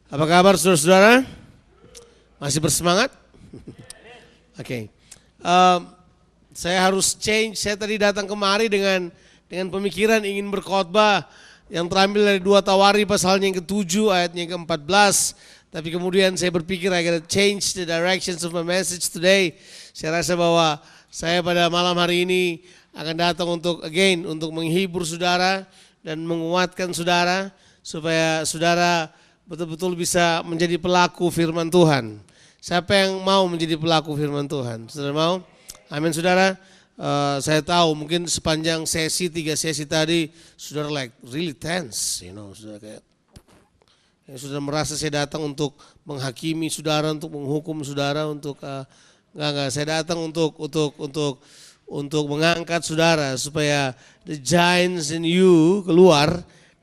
Apa kabar saudara-saudara? Masih bersemangat? Oke. Saya harus change. Saya tadi datang kemari dengan pemikiran ingin berkhotbah yang terambil dari 2 Tawari pasalnya yang ke-7 ayatnya yang ke-14. Tapi kemudian saya berpikir I gotta change the directions of my message today. Saya rasa bahwa saya pada malam hari ini akan datang untuk menghibur saudara dan menguatkan saudara supaya saudara betul-betul bisa menjadi pelaku firman Tuhan. Siapa yang mau menjadi pelaku firman Tuhan? Saudara mau? Amin saudara. Saya tahu mungkin sepanjang 3 sesi tadi saudara like really tense, saudara kayak saudara merasa saya datang untuk menghakimi saudara, untuk menghukum saudara, untuk enggak, saya datang untuk mengangkat saudara supaya the giants in you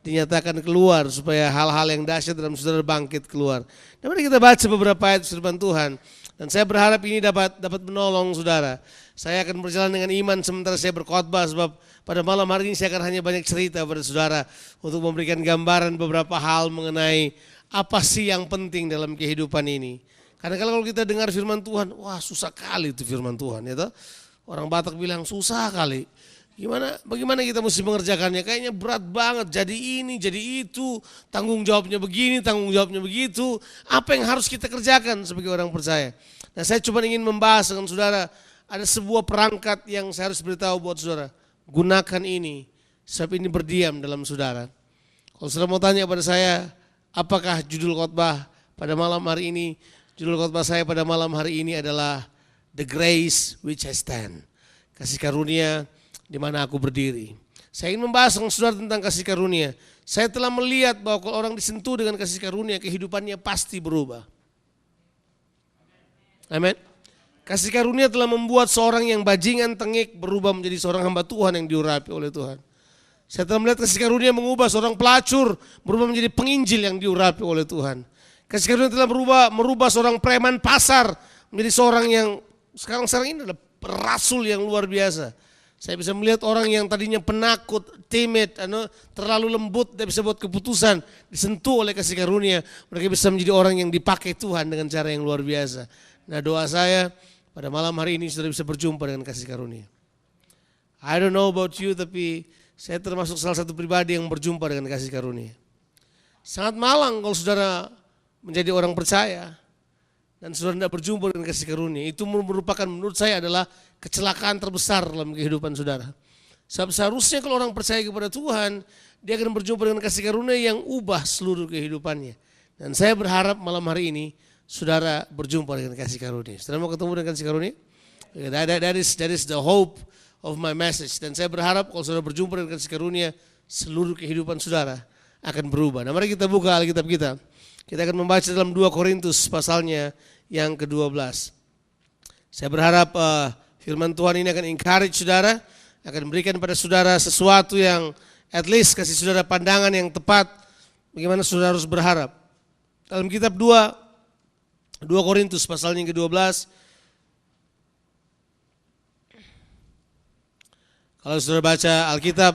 dinyatakan keluar supaya hal-hal yang dahsyat dalam saudara bangkit keluar. Dan mari kita baca beberapa ayat firman Tuhan. Dan saya berharap ini dapat menolong saudara. Saya akan berjalan dengan iman sementara saya berkhotbah sebab pada malam hari ini saya akan hanya banyak cerita pada saudara untuk memberikan gambaran beberapa hal mengenai apa sih yang penting dalam kehidupan ini. Karena kalau kita dengar firman Tuhan, wah susah kali itu firman Tuhan, ya toh. Orang Batak bilang susah kali. Bagaimana kita mesti mengerjakannya? Kayaknya berat banget, jadi ini, jadi itu, tanggung jawabnya begini, tanggung jawabnya begitu. Apa yang harus kita kerjakan sebagai orang percaya? Nah, saya cuma ingin membahas dengan saudara, ada sebuah perangkat yang saya harus beritahu buat saudara. Gunakan ini, sebab ini berdiam dalam saudara. Kalau saudara mau tanya pada saya, apakah judul khotbah pada malam hari ini? Judul khotbah saya pada malam hari ini adalah The Grace Which I Stand. Kasih karunia di mana aku berdiri. Saya ingin membahas dengan saudara tentang kasih karunia. Saya telah melihat bahwa kalau orang disentuh dengan kasih karunia, kehidupannya pasti berubah. Amin. Kasih karunia telah membuat seorang yang bajingan tengik berubah menjadi seorang hamba Tuhan yang diurapi oleh Tuhan. Saya telah melihat kasih karunia mengubah seorang pelacur berubah menjadi penginjil yang diurapi oleh Tuhan. Kasih karunia telah merubah seorang preman pasar menjadi seorang yang sekarang ini adalah rasul yang luar biasa. Saya bisa melihat orang yang tadinya penakut, timid, terlalu lembut, tidak bisa buat keputusan, disentuh oleh kasih karunia, mereka bisa menjadi orang yang dipakai Tuhan dengan cara yang luar biasa. Nah, doa saya pada malam hari ini sudah bisa berjumpa dengan kasih karunia. I don't know about you, tapi saya termasuk salah satu pribadi yang berjumpa dengan kasih karunia. Sangat malang kalau saudara menjadi orang percaya dan saudara tidak berjumpa dengan kasih karunia. Itu merupakan menurut saya adalah kecelakaan terbesar dalam kehidupan saudara. Sebab seharusnya kalau orang percaya kepada Tuhan, dia akan berjumpa dengan kasih karunia yang ubah seluruh kehidupannya. Dan saya berharap malam hari ini saudara berjumpa dengan kasih karunia. Saudara mau ketemu dengan kasih karunia? That is the hope of my message. Dan saya berharap kalau saudara berjumpa dengan kasih karunia, seluruh kehidupan saudara akan berubah. Nah, mari kita buka Alkitab kita. Kita akan membaca dalam 2 Korintus pasalnya yang ke-12. Saya berharap firman Tuhan ini akan encourage saudara, akan memberikan pada saudara sesuatu yang at least kasih saudara pandangan yang tepat bagaimana saudara harus berharap. Dalam kitab 2 Korintus pasalnya yang ke-12. Kalau saudara baca Alkitab,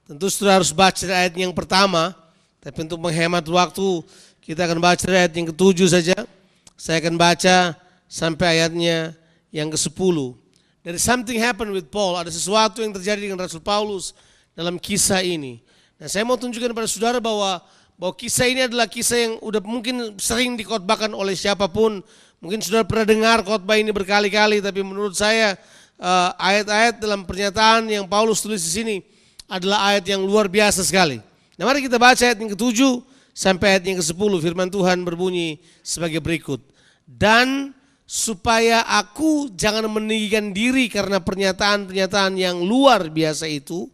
tentu saudara harus baca ayat yang pertama, tapi untuk menghemat waktu kita akan baca ayat yang ke-7 saja. Saya akan baca sampai ayatnya yang ke-10. There is something happened with Paul. Ada sesuatu yang terjadi dengan Rasul Paulus dalam kisah ini. Nah, saya mau tunjukkan pada saudara bahwa kisah ini adalah kisah yang udah mungkin sering dikhotbahkan oleh siapapun. Mungkin saudara pernah dengar khotbah ini berkali-kali, tapi menurut saya ayat-ayat dalam pernyataan yang Paulus tulis di sini adalah ayat yang luar biasa sekali. Nah, mari kita baca ayat yang ke-7 sampai ayat yang ke-10. Firman Tuhan berbunyi sebagai berikut. Dan supaya aku jangan meninggikan diri karena pernyataan-pernyataan yang luar biasa itu,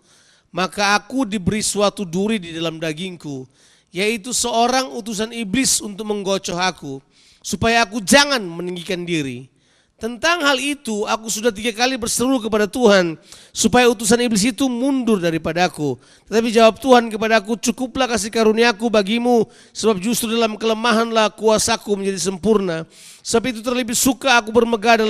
maka aku diberi suatu duri di dalam dagingku, yaitu seorang utusan iblis untuk menggocoh aku, supaya aku jangan meninggikan diri. Tentang hal itu aku sudah 3 kali berseru kepada Tuhan supaya utusan iblis itu mundur daripadaku. Tetapi jawab Tuhan kepadaku, cukuplah kasih karuniaku bagimu, sebab justru dalam kelemahanlah kuasaku menjadi sempurna. Sebab itu terlebih suka aku bermegah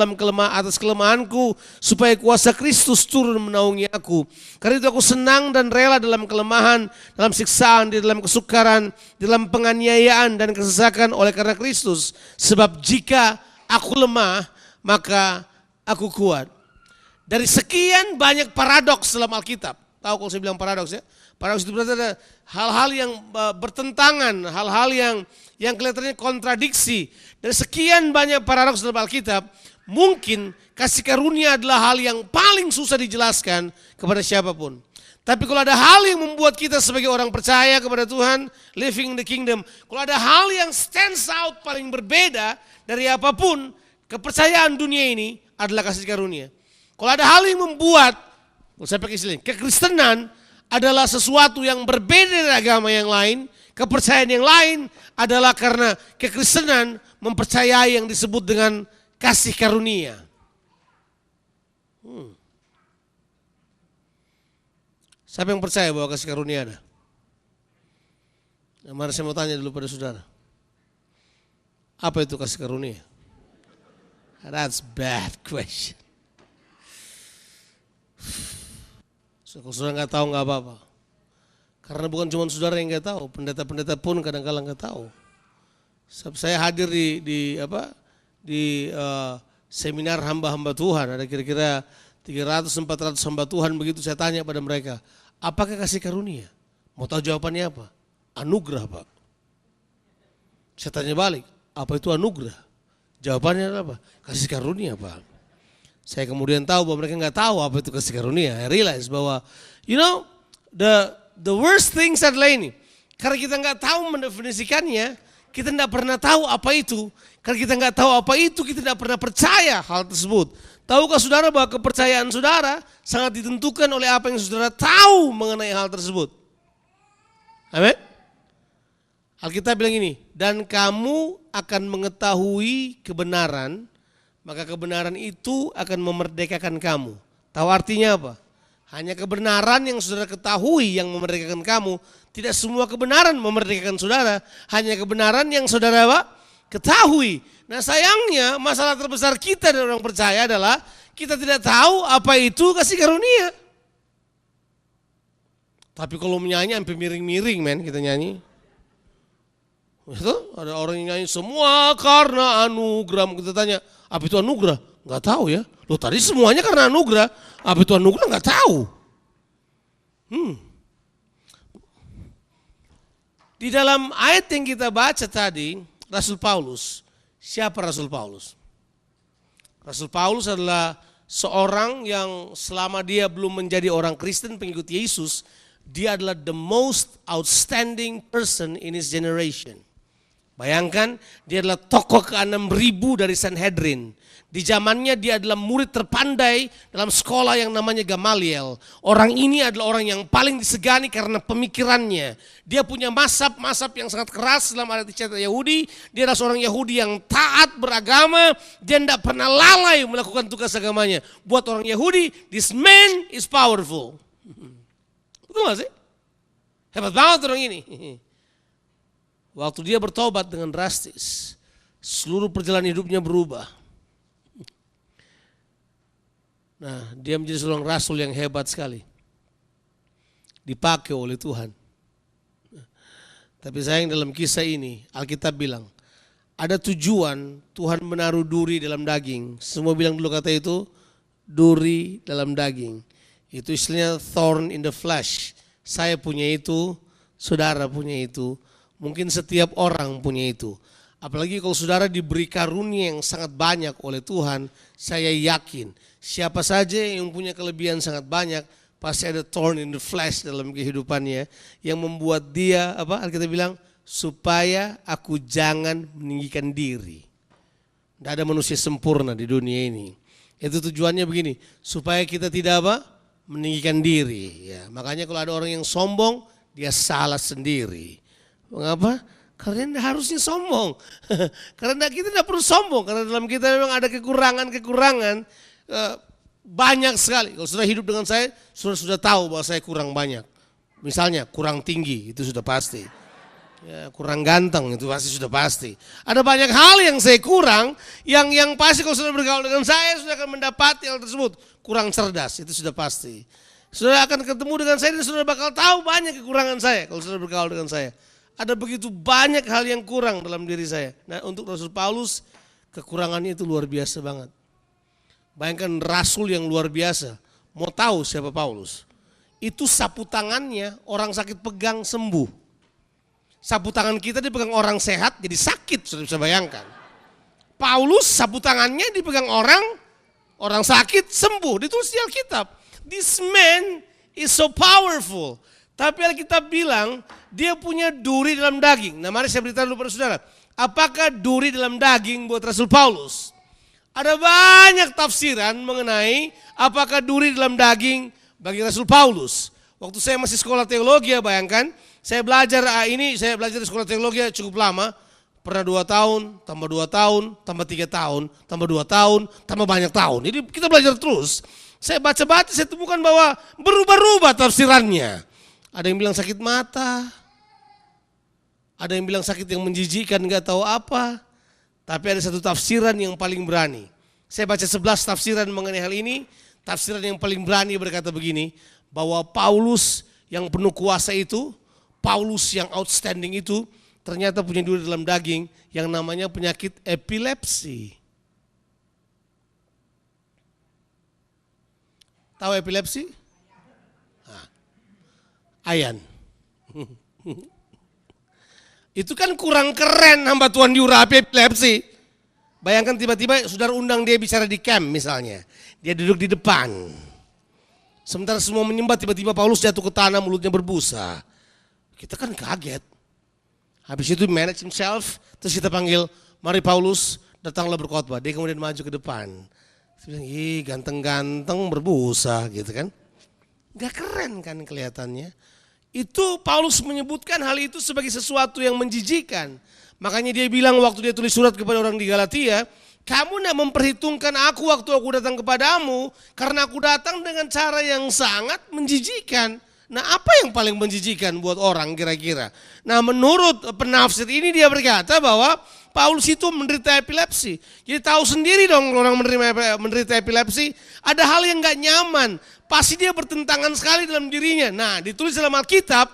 atas kelemahanku, supaya kuasa Kristus turun menaungi aku. Karena itu aku senang dan rela dalam kelemahan, dalam siksaan, di dalam kesukaran, dalam penganiayaan dan kesesakan oleh karena Kristus. Sebab jika aku lemah, maka aku kuat. Dari sekian banyak paradoks dalam Alkitab. Tahu kalau saya bilang paradoks ya? Paradoks itu berarti ada hal-hal yang bertentangan, hal-hal yang kelihatannya kontradiksi. Dari sekian banyak paradoks dalam Alkitab, mungkin kasih karunia adalah hal yang paling susah dijelaskan kepada siapapun. Tapi kalau ada hal yang membuat kita sebagai orang percaya kepada Tuhan, living in the kingdom, kalau ada hal yang stands out paling berbeda dari apapun, kepercayaan dunia ini adalah kasih karunia. Kalau ada hal yang membuat, saya pakai istilah, kekristenan adalah sesuatu yang berbeda dari agama yang lain, kepercayaan yang lain adalah karena kekristenan mempercayai yang disebut dengan kasih karunia. Siapa yang percaya bahwa kasih karunia ada? Mari saya mau tanya dulu pada saudara. Apa itu kasih karunia? That's bad question. Kalau saudara nggak tahu nggak apa-apa. Karena bukan cuma saudara yang nggak tahu, pendeta-pendeta pun kadang-kadang nggak tahu. Saya hadir di seminar hamba-hamba Tuhan, ada kira-kira 300-400 hamba Tuhan, begitu saya tanya pada mereka, apakah kasih karunia? Mau tahu jawabannya apa? Anugerah, Pak. Saya tanya balik, apa itu anugerah? Jawabannya adalah apa? Kasih karunia, Pak. Saya kemudian tahu bahwa mereka nggak tahu apa itu kasih karunia. I realize bahwa, the worst things adalah ini. Karena kita nggak tahu mendefinisikannya, kita nggak pernah tahu apa itu. Karena kita nggak tahu apa itu, kita nggak pernah percaya hal tersebut. Tahukah saudara bahwa kepercayaan saudara sangat ditentukan oleh apa yang saudara tahu mengenai hal tersebut? Amin. Alkitab bilang ini, dan kamu akan mengetahui kebenaran, maka kebenaran itu akan memerdekakan kamu. Tahu artinya apa? Hanya kebenaran yang saudara ketahui yang memerdekakan kamu. Tidak semua kebenaran memerdekakan saudara. Hanya kebenaran yang saudara ketahui. Nah sayangnya masalah terbesar kita dari orang percaya adalah kita tidak tahu apa itu kasih karunia. Tapi kalau menyanyi sampai miring-miring men kita nyanyi. Itu ada orang yang nyanyi semua karena anugerah. Kita tanya, apa itu anugerah? Enggak tahu ya. Loh tadi semuanya karena anugerah. Apa itu anugerah? Enggak tahu. Di dalam ayat yang kita baca tadi, Rasul Paulus. Siapa Rasul Paulus? Rasul Paulus adalah seorang yang selama dia belum menjadi orang Kristen pengikut Yesus, dia adalah the most outstanding person in his generation. Bayangkan, dia adalah tokoh ke-6.000 dari Sanhedrin. Di zamannya dia adalah murid terpandai dalam sekolah yang namanya Gamaliel. Orang ini adalah orang yang paling disegani karena pemikirannya. Dia punya mazhab yang sangat keras dalam arti kata Yahudi. Dia adalah seorang Yahudi yang taat beragama. Dia tidak pernah lalai melakukan tugas agamanya. Buat orang Yahudi, this man is powerful. Betul gak sih? Hebat banget orang ini. Waktu dia bertobat dengan drastis, seluruh perjalanan hidupnya berubah. Nah, dia menjadi seorang rasul yang hebat sekali. Dipakai oleh Tuhan. Tapi sayang dalam kisah ini, Alkitab bilang, ada tujuan Tuhan menaruh duri dalam daging. Semua bilang dulu kata itu, duri dalam daging. Itu istilahnya thorn in the flesh. Saya punya itu, saudara punya itu. Mungkin setiap orang punya itu. Apalagi kalau saudara diberi karunia yang sangat banyak oleh Tuhan, saya yakin siapa saja yang punya kelebihan sangat banyak, pasti ada thorn in the flesh dalam kehidupannya yang membuat dia, kita bilang, supaya aku jangan meninggikan diri. Tidak ada manusia sempurna di dunia ini. Itu tujuannya begini, supaya kita tidak meninggikan diri. Ya, makanya kalau ada orang yang sombong, dia salah sendiri. Mengapa? Karena harusnya sombong. Karena kita tidak perlu sombong. Karena dalam kita memang ada kekurangan-kekurangan. Banyak sekali. Kalau sudah hidup dengan saya, sudah tahu bahwa saya kurang banyak. Misalnya kurang tinggi, itu sudah pasti. Ya, kurang ganteng, itu pasti sudah pasti. Ada banyak hal yang saya kurang, yang pasti kalau sudah bergaul dengan saya, sudah akan mendapati hal tersebut. Kurang cerdas, itu sudah pasti. Sudah akan ketemu dengan saya dan sudah bakal tahu banyak kekurangan saya kalau sudah bergaul dengan saya. Ada begitu banyak hal yang kurang dalam diri saya. Nah, untuk Rasul Paulus, kekurangannya itu luar biasa banget. Bayangkan rasul yang luar biasa. Mau tahu siapa Paulus? Itu sapu tangannya orang sakit pegang sembuh. Sapu tangan kita dipegang orang sehat jadi sakit, sudah bisa bayangkan. Paulus sapu tangannya dipegang orang sakit sembuh. Ditulis di Alkitab. This man is so powerful. Tapi Alkitab bilang dia punya duri dalam daging. Nah, mari saya beritahu dulu pada saudara. Apakah duri dalam daging buat Rasul Paulus? Ada banyak tafsiran mengenai apakah duri dalam daging bagi Rasul Paulus. Waktu saya masih sekolah teologi, bayangkan, saya belajar di sekolah teologi cukup lama. Pernah 2 tahun, tambah 2 tahun, tambah 3 tahun, tambah 2 tahun, tambah banyak tahun. Jadi kita belajar terus. Saya baca-baca, saya temukan bahwa berubah-ubah tafsirannya. Ada yang bilang sakit mata, ada yang bilang sakit yang menjijikkan gak tahu apa. Tapi ada satu tafsiran yang paling berani. Saya baca 11 tafsiran mengenai hal ini. Tafsiran yang paling berani berkata begini, bahwa Paulus yang penuh kuasa itu, Paulus yang outstanding itu, ternyata punya duri dalam daging yang namanya penyakit epilepsi. Tahu epilepsi? Ayan. Itu kan kurang keren hamba Tuhan diurapi epilepsi. Bayangkan tiba-tiba saudara undang dia bicara di camp misalnya. Dia duduk di depan. Sementara semua menyembah, tiba-tiba Paulus jatuh ke tanah, mulutnya berbusa. Kita kan kaget. Habis itu manage himself, terus kita panggil, mari Paulus datanglah berkhotbah. Dia kemudian maju ke depan. Dia bilang, ih ganteng-ganteng berbusa gitu kan. Gak keren kan kelihatannya. Itu Paulus menyebutkan hal itu sebagai sesuatu yang menjijikan. Makanya dia bilang waktu dia tulis surat kepada orang di Galatia, kamu tidak memperhitungkan aku waktu aku datang kepadamu, karena aku datang dengan cara yang sangat menjijikan. Nah, apa yang paling menjijikan buat orang kira-kira? Nah, menurut penafsir ini dia berkata bahwa Paulus itu menderita epilepsi. Jadi tahu sendiri dong orang menderita epilepsi, ada hal yang gak nyaman. Pasti dia bertentangan sekali dalam dirinya. Nah, ditulis dalam Alkitab,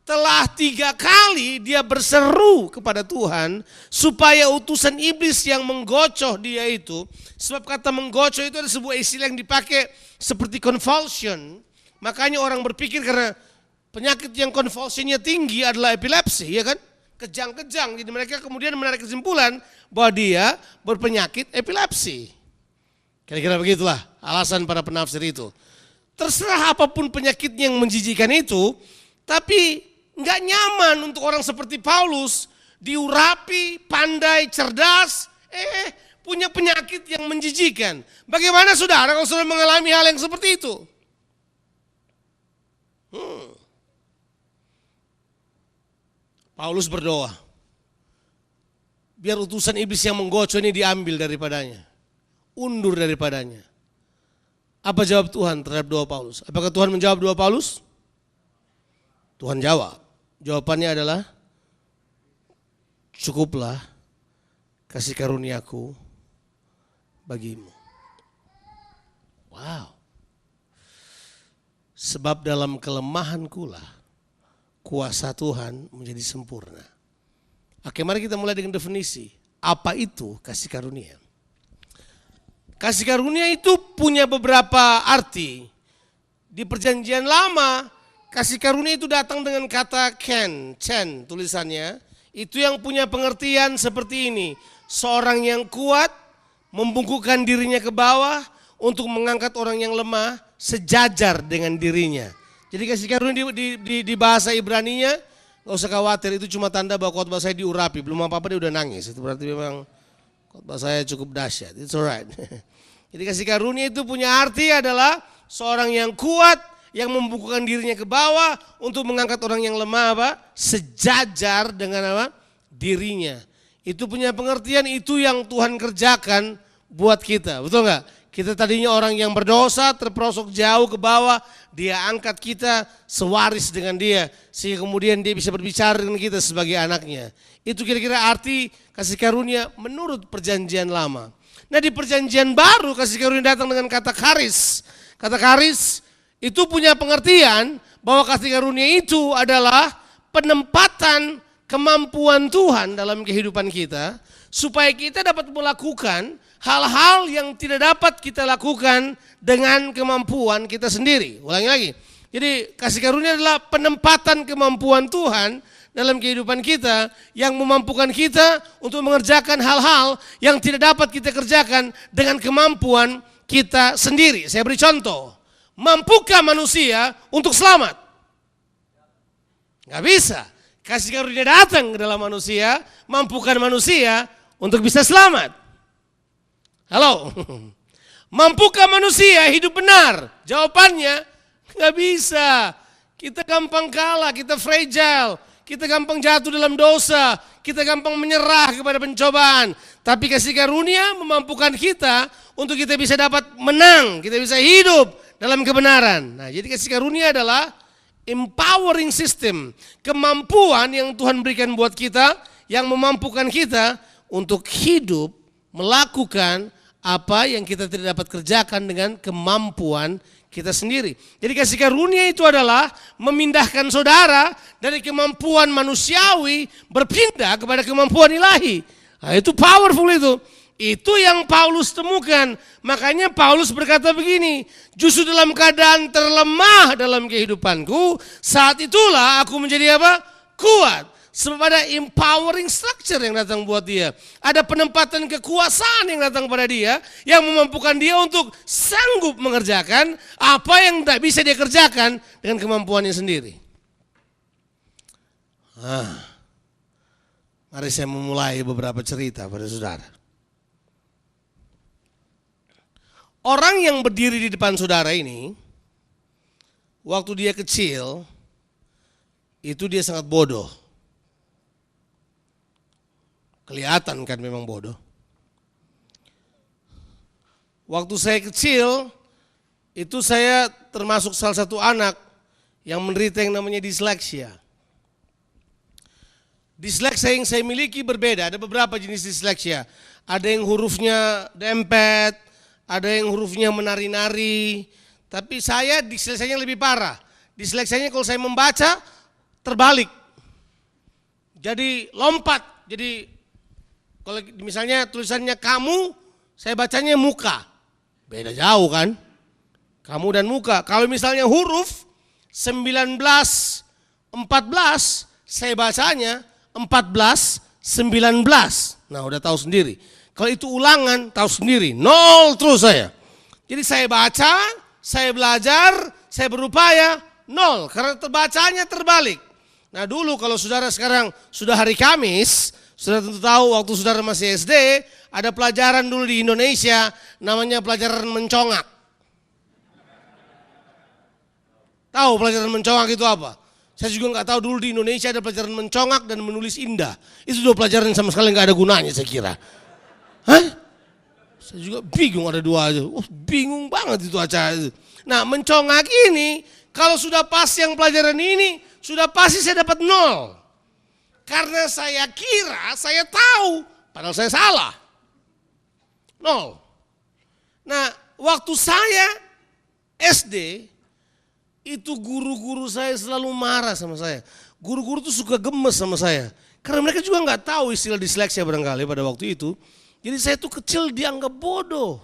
telah 3 kali dia berseru kepada Tuhan supaya utusan iblis yang menggocoh dia itu, sebab kata menggocoh itu ada sebuah istilah yang dipakai seperti convulsion. Makanya orang berpikir karena penyakit yang convulsionnya tinggi adalah epilepsi, ya kan? Kejang-kejang, jadi mereka kemudian menarik kesimpulan bahwa dia berpenyakit epilepsi. Kira-kira begitulah alasan para penafsir itu. Terserah apapun penyakit yang menjijikan itu, tapi nggak nyaman untuk orang seperti Paulus, diurapi, pandai, cerdas, punya penyakit yang menjijikan. Bagaimana saudara kalau saudara mengalami hal yang seperti itu? Paulus berdoa, biar utusan iblis yang menggocoh ini diambil daripadanya, undur daripadanya. Apa jawab Tuhan terhadap doa Paulus? Apakah Tuhan menjawab doa Paulus? Tuhan jawab. Jawabannya adalah, cukuplah kasih karuniaku bagimu. Wow. Sebab dalam kelemahanku lah kuasa Tuhan menjadi sempurna. Oke, mari kita mulai dengan definisi. Apa itu kasih karunia? Kasih karunia itu punya beberapa arti. Di perjanjian lama, kasih karunia itu datang dengan kata ken, tulisannya. Itu yang punya pengertian seperti ini. Seorang yang kuat membungkukkan dirinya ke bawah untuk mengangkat orang yang lemah sejajar dengan dirinya. Jadi kasih karunia di bahasa Ibraninya, gak usah khawatir, itu cuma tanda bahwa khotbah saya diurapi. Belum apa-apa dia udah nangis, itu berarti memang khotbah saya cukup dahsyat. It's alright. Jadi kasih karunia itu punya arti adalah seorang yang kuat, yang membungkukkan dirinya ke bawah untuk mengangkat orang yang lemah, sejajar dengan dirinya. Itu punya pengertian itu yang Tuhan kerjakan buat kita, betul nggak? Kita tadinya orang yang berdosa, terperosok jauh ke bawah, dia angkat kita sewaris dengan dia, sehingga kemudian dia bisa berbicara dengan kita sebagai anaknya. Itu kira-kira arti kasih karunia menurut perjanjian lama. Nah di perjanjian baru kasih karunia datang dengan kata karis. Kata karis itu punya pengertian bahwa kasih karunia itu adalah penempatan kemampuan Tuhan dalam kehidupan kita supaya kita dapat melakukan hal-hal yang tidak dapat kita lakukan dengan kemampuan kita sendiri. Ulangi lagi. Jadi kasih karunia adalah penempatan kemampuan Tuhan dalam kehidupan kita yang memampukan kita untuk mengerjakan hal-hal yang tidak dapat kita kerjakan dengan kemampuan kita sendiri. Saya beri contoh. Mampukah manusia untuk selamat? Gak bisa. Kasih karunia datang ke dalam manusia, mampukan manusia untuk bisa selamat. Halo. Mampukah manusia hidup benar? Jawabannya gak bisa. Kita gampang kalah, kita fragile, kita gampang jatuh dalam dosa, kita gampang menyerah kepada pencobaan. Tapi kasih karunia memampukan kita untuk kita bisa dapat menang, kita bisa hidup dalam kebenaran. Nah, jadi kasih karunia adalah empowering system, kemampuan yang Tuhan berikan buat kita, yang memampukan kita untuk hidup, melakukan apa yang kita tidak dapat kerjakan dengan kemampuan kita sendiri. Jadi kasih karunia itu adalah memindahkan saudara dari kemampuan manusiawi berpindah kepada kemampuan ilahi. Nah, itu powerful itu. Itu yang Paulus temukan. Makanya Paulus berkata begini, justru dalam keadaan terlemah dalam kehidupanku, saat itulah aku menjadi apa? Kuat. Sebab ada empowering structure yang datang buat dia. Ada penempatan kekuasaan yang datang pada dia, yang memampukan dia untuk sanggup mengerjakan apa yang tidak bisa dia kerjakan dengan kemampuannya sendiri. Mari saya memulai beberapa cerita pada saudara. Orang yang berdiri di depan saudara ini, waktu dia kecil, itu dia sangat bodoh. Kelihatan kan memang bodoh. Waktu saya kecil, itu saya termasuk salah satu anak yang menderita yang namanya disleksia. Disleksia yang saya miliki berbeda, ada beberapa jenis disleksia. Ada yang hurufnya dempet, ada yang hurufnya menari-nari, tapi saya disleksianya lebih parah. Disleksianya kalau saya membaca terbalik, jadi lompat. Jadi kalau misalnya tulisannya kamu, saya bacanya muka, beda jauh kan? Kamu dan muka. Kalau misalnya huruf 19, 14, saya bacanya 14, 19. Nah udah tahu sendiri. Kalau itu ulangan, tahu sendiri, 0 terus saya. Jadi saya baca, saya belajar, saya berupaya, 0. Karena terbacanya terbalik. Nah dulu kalau saudara sekarang sudah hari Kamis, saudara tentu tahu waktu saudara masih SD, ada pelajaran dulu di Indonesia, namanya pelajaran mencongak. Tahu pelajaran mencongak itu apa? Saya juga nggak tahu dulu di Indonesia ada pelajaran mencongak dan menulis indah. Itu dua pelajaran yang sama sekali nggak ada gunanya saya kira. Hah? Saya juga bingung ada dua aja. Bingung banget itu acara itu. Nah mencongak ini, kalau sudah pas yang pelajaran ini, sudah pasti saya dapat 0. Karena saya kira, saya tahu, padahal saya salah. 0. Nah waktu saya SD, itu guru-guru saya selalu marah sama saya. Guru-guru tuh suka gemes sama saya. Karena mereka juga nggak tahu istilah disleksia barangkali pada waktu itu. Jadi saya tuh kecil dianggap bodoh.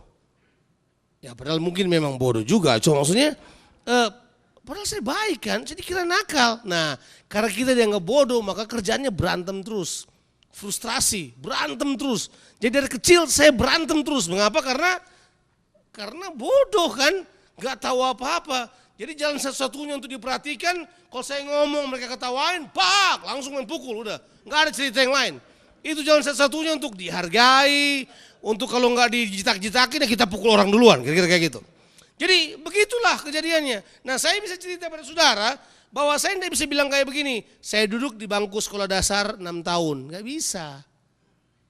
Ya padahal mungkin memang bodoh juga. Cuma maksudnya, padahal saya baik kan, jadi kira nakal. Nah karena kita dianggap bodoh maka kerjaannya berantem terus. Frustrasi, berantem terus. Jadi dari kecil saya berantem terus. Mengapa? Karena bodoh kan, nggak tahu apa-apa. Jadi jalan satu-satunya untuk diperhatikan, kalau saya ngomong mereka ketawain, pak, langsung main pukul, udah. Nggak ada cerita yang lain. Itu jalan satu-satunya untuk dihargai, untuk kalau nggak dijitak-jitakin ya kita pukul orang duluan, kira-kira kayak gitu. Jadi begitulah kejadiannya. Nah saya bisa cerita pada saudara, Bahwa saya tidak bisa bilang kayak begini, saya duduk di bangku sekolah dasar 6 tahun, nggak bisa.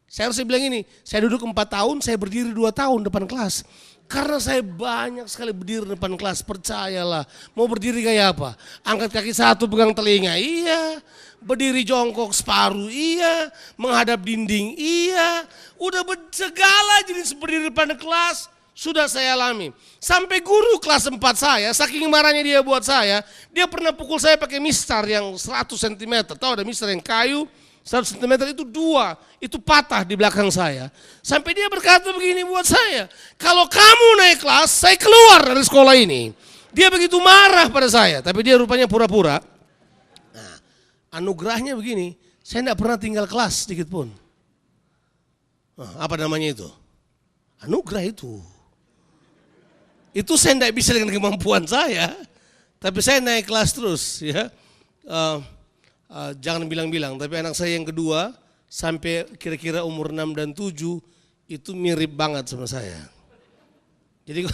Saya harus bilang ini, saya duduk 4 tahun, saya berdiri 2 tahun depan kelas. Karena saya banyak sekali berdiri depan kelas, percayalah. Mau berdiri kayak apa? Angkat kaki satu, pegang telinga, iya. Berdiri jongkok separuh, iya. Menghadap dinding, iya. Udah segala jenis berdiri depan kelas, sudah saya alami. Sampai guru kelas 4 saya, saking marahnya dia buat saya, dia pernah pukul saya pakai mistar yang 100 cm. Tahu ada mistar yang kayu, 100 cm itu 2, itu patah di belakang saya. Sampai dia berkata begini buat saya, kalau kamu naik kelas, saya keluar dari sekolah ini. Dia begitu marah pada saya, tapi dia rupanya pura-pura. Nah, anugerahnya begini, saya tidak pernah tinggal kelas sedikit pun. Nah, apa namanya itu? Anugerah itu. Itu saya tidak bisa dengan kemampuan saya, tapi saya naik kelas terus, ya. Jangan bilang-bilang, tapi anak saya yang kedua sampai kira-kira umur 6 dan 7 itu mirip banget sama saya. Jadi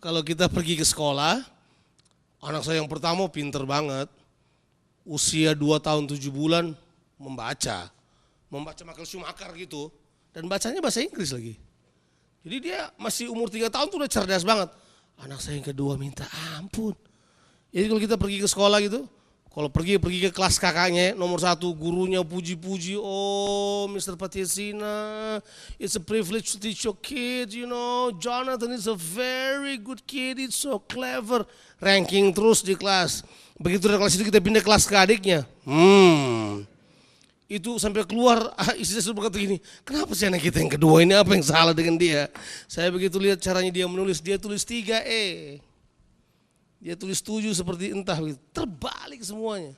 kalau kita pergi ke sekolah, anak saya yang pertama pinter banget, usia 2 tahun 7 bulan membaca Michael Schumacher gitu, dan bacanya bahasa Inggris lagi. Jadi dia masih umur 3 tahun tuh udah cerdas banget. Anak saya yang kedua minta ampun. Jadi kalau kita pergi ke sekolah gitu, kalau pergi ke kelas kakaknya, nomor 1 gurunya puji-puji, oh Mr. Patiesina, it's a privilege to teach your kid, you know, Jonathan is a very good kid, it's so clever. Ranking terus di kelas. Begitu dari kelas itu kita pindah kelas ke adiknya. Itu sampai keluar, istri saya berkata gini, kenapa sih anak kita yang kedua ini, apa yang salah dengan dia? Saya begitu lihat caranya dia menulis, dia tulis 3E. Dia tulis 7 seperti entah, terbalik semuanya.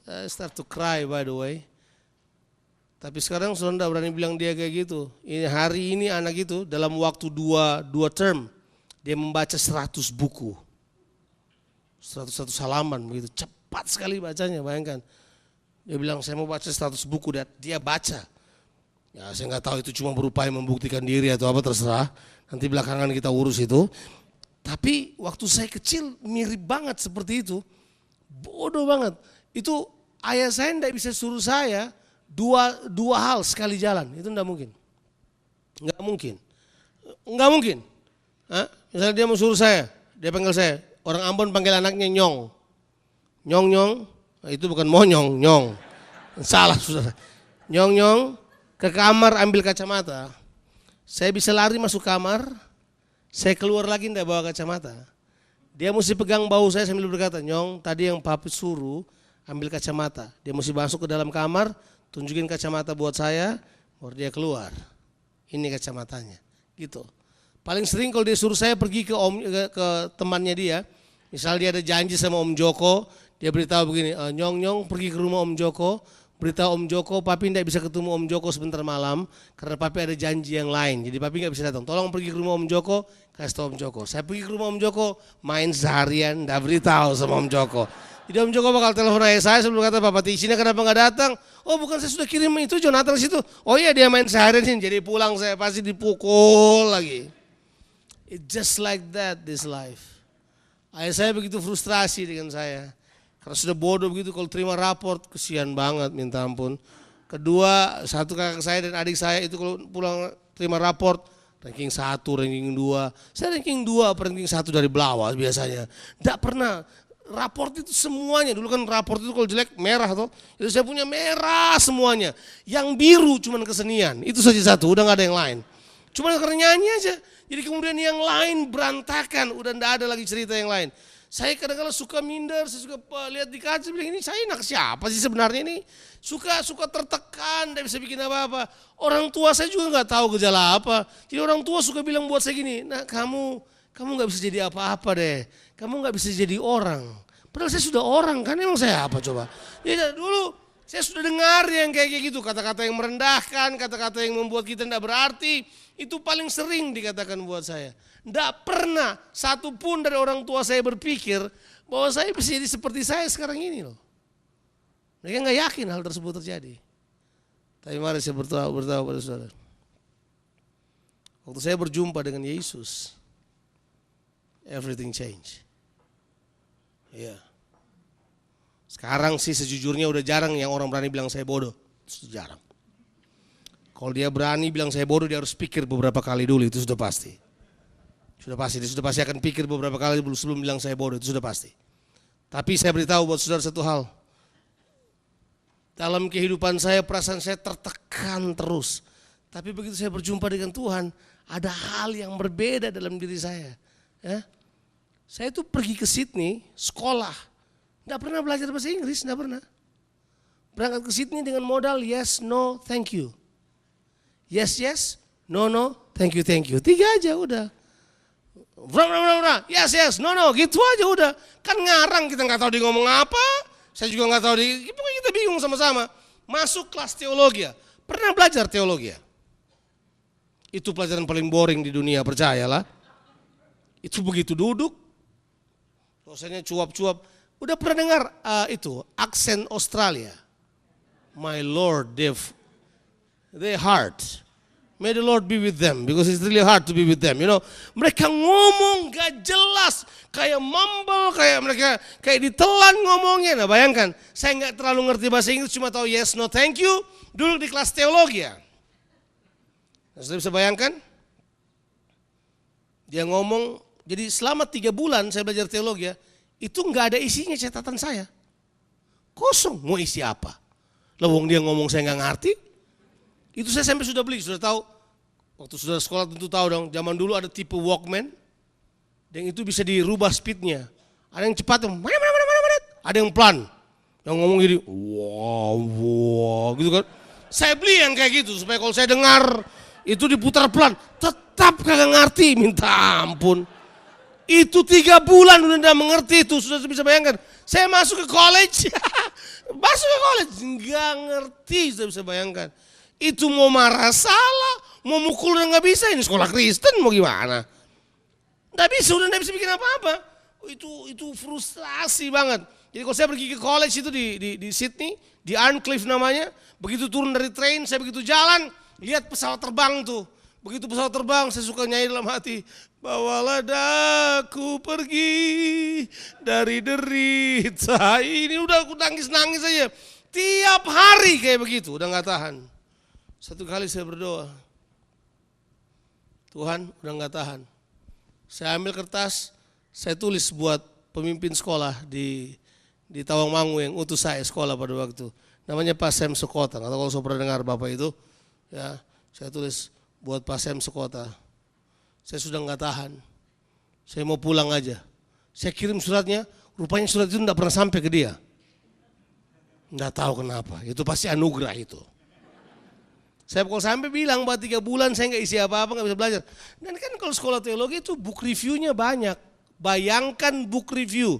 I start to cry by the way. Tapi sekarang sudah tidak berani bilang dia kayak gitu. Ini hari ini anak itu dalam waktu 2 term, dia membaca 100 buku. 100 halaman begitu, cepat sekali bacanya, bayangkan. Dia bilang saya mau baca 100 buku, dia baca. Ya saya nggak tahu itu cuma berupaya membuktikan diri atau apa, terserah. Nanti belakangan kita urus itu. Tapi waktu saya kecil mirip banget seperti itu, bodoh banget. Itu ayah saya tidak bisa suruh saya dua hal sekali jalan, itu tidak mungkin. Nggak mungkin. Misalnya dia mau suruh saya, dia panggil saya, orang Ambon panggil anaknya Nyong. Nyong, itu bukan monyong, Nyong. Salah saudara. Nyong, ke kamar ambil kacamata. Saya bisa lari masuk kamar, saya keluar lagi tidak bawa kacamata. Dia mesti pegang bahu saya sambil berkata, Nyong tadi yang papi suruh ambil kacamata. Dia mesti masuk ke dalam kamar, tunjukin kacamata buat saya, baru dia keluar. Ini kacamatanya, gitu. Paling sering kalau dia suruh saya pergi ke temannya dia, misal dia ada janji sama Om Joko, dia beritahu begini, Nyong pergi ke rumah Om Joko, beritahu Om Joko, papi tidak bisa ketemu Om Joko sebentar malam karena papi ada janji yang lain, jadi papi nggak bisa datang. Tolong pergi ke rumah Om Joko, kasih tahu Om Joko. Saya pergi ke rumah Om Joko, main seharian, tidak beritahu sama Om Joko. Jadi Om Joko bakal telepon ayah saya sebelum kata, Papa Tisina kenapa nggak datang? Oh bukan, saya sudah kirim itu Jonathan situ. Oh iya dia main seharian sini, jadi pulang saya pasti dipukul lagi. It's just like that this life. Ayah saya begitu frustrasi dengan saya. Karena sudah bodoh begitu, kalau terima raport kesian banget, minta ampun. Kedua, satu kakak saya dan adik saya itu kalau pulang terima raport, ranking 1, ranking 2. Saya ranking 2, ranking 1 dari bawah biasanya. Tidak pernah, raport itu semuanya, dulu kan raport itu kalau jelek merah toh. Jadi saya punya merah semuanya. Yang biru cuman kesenian, itu saja satu, udah gak ada yang lain. Cuma karena nyanyi aja. Jadi kemudian yang lain berantakan, udah tidak ada lagi cerita yang lain. Saya kadang-kadang suka minder, saya suka lihat di kaca, bilang ini saya anak siapa sih sebenarnya ini? Suka tertekan, tidak bisa bikin apa-apa. Orang tua saya juga nggak tahu gejala apa. Jadi orang tua suka bilang buat saya gini, nah kamu nggak bisa jadi apa-apa deh, kamu nggak bisa jadi orang. Padahal saya sudah orang kan, emang saya apa coba? Ya dulu saya sudah dengar yang kayak gitu, kata-kata yang merendahkan, kata-kata yang membuat kita tidak berarti, itu paling sering dikatakan buat saya. Tidak pernah satupun dari orang tua saya berpikir bahwa saya bisa jadi seperti saya sekarang ini loh. Mereka nggak yakin hal tersebut terjadi. Tapi mari saya bertahu pada saudara. Waktu saya berjumpa dengan Yesus, everything change. Iya. Sekarang sih sejujurnya udah jarang yang orang berani bilang saya bodoh. Itu jarang. Kalau dia berani bilang saya bodoh, dia harus pikir beberapa kali dulu, itu sudah pasti. Dia sudah pasti akan pikir beberapa kali sebelum bilang saya bodoh, itu sudah pasti. Tapi saya beritahu buat saudara satu hal. Dalam kehidupan saya, perasaan saya tertekan terus. Tapi begitu saya berjumpa dengan Tuhan, ada hal yang berbeda dalam diri saya. Ya. Saya tuh pergi ke Sydney, sekolah. Nggak pernah belajar bahasa Inggris, nggak pernah. Berangkat ke Sydney dengan modal yes, no, thank you. Yes, yes, no, no, thank you, thank you. 3 aja udah. Yes, no, gitu aja udah. Kan ngarang, kita nggak tahu dia ngomong apa. Saya juga nggak tahu dia, pokoknya kita bingung sama-sama. Masuk kelas teologi. Pernah belajar teologi? Itu pelajaran paling boring di dunia, percayalah. Itu begitu duduk, dosennya cuap-cuap. Udah pernah dengar itu aksen Australia? My Lord, they hard. May the Lord be with them because it's really hard to be with them. You know, mereka ngomong gak jelas, kayak mumble, kayak mereka kayak ditelan ngomongnya. Nah bayangkan, saya nggak terlalu ngerti bahasa Inggris, cuma tahu yes, no, thank you. Duduk di kelas teologi ya. Nah, sudah bisa bayangkan? Dia ngomong, jadi selama 3 bulan saya belajar teologi ya, itu nggak ada isinya catatan saya. Kosong, mau isi apa? Lawang dia ngomong saya nggak ngerti. Itu saya sampai sudah beli, sudah tahu. Waktu sudah sekolah tentu tahu dong, zaman dulu ada tipe Walkman. Dan itu bisa dirubah speednya. Ada yang cepat, ada yang pelan. Yang ngomong gini, wow, gitu kan. Saya beli yang kayak gitu, supaya kalau saya dengar, itu diputar pelan. Tetap kagak ngerti, minta ampun. Itu 3 bulan udah tidak mengerti itu, sudah bisa bayangkan. Saya masuk ke college, nggak ngerti, sudah bisa bayangkan. Itu mau marah salah, mau mukul udah nggak bisa. Ini sekolah Kristen mau gimana? Nggak bisa, udah nggak bisa bikin apa-apa. Itu frustrasi banget. Jadi kalau saya pergi ke college itu di Sydney, di Arncliffe namanya, begitu turun dari train, saya begitu jalan, lihat pesawat terbang tuh. Begitu pesawat terbang, saya suka nyanyi dalam hati, bawalah daku pergi dari derita. Ini udah aku nangis-nangis aja. Tiap hari kayak begitu, udah nggak tahan. Satu kali saya berdoa, Tuhan udah nggak tahan. Saya ambil kertas, saya tulis buat pemimpin sekolah di Tawangmangu yang utus saya sekolah pada waktu. Namanya Pak Sam Sekota, atau kalau saya pernah dengar Bapak itu, ya saya tulis buat Pak Sam Sekota. Saya sudah nggak tahan, saya mau pulang aja. Saya kirim suratnya, rupanya surat itu nggak pernah sampai ke dia. Nggak tahu kenapa, itu pasti anugerah itu. Saya kalau sampai bilang bahwa 3 bulan saya nggak isi apa-apa, nggak bisa belajar. Dan kan kalau sekolah teologi itu book reviewnya banyak. Bayangkan book review.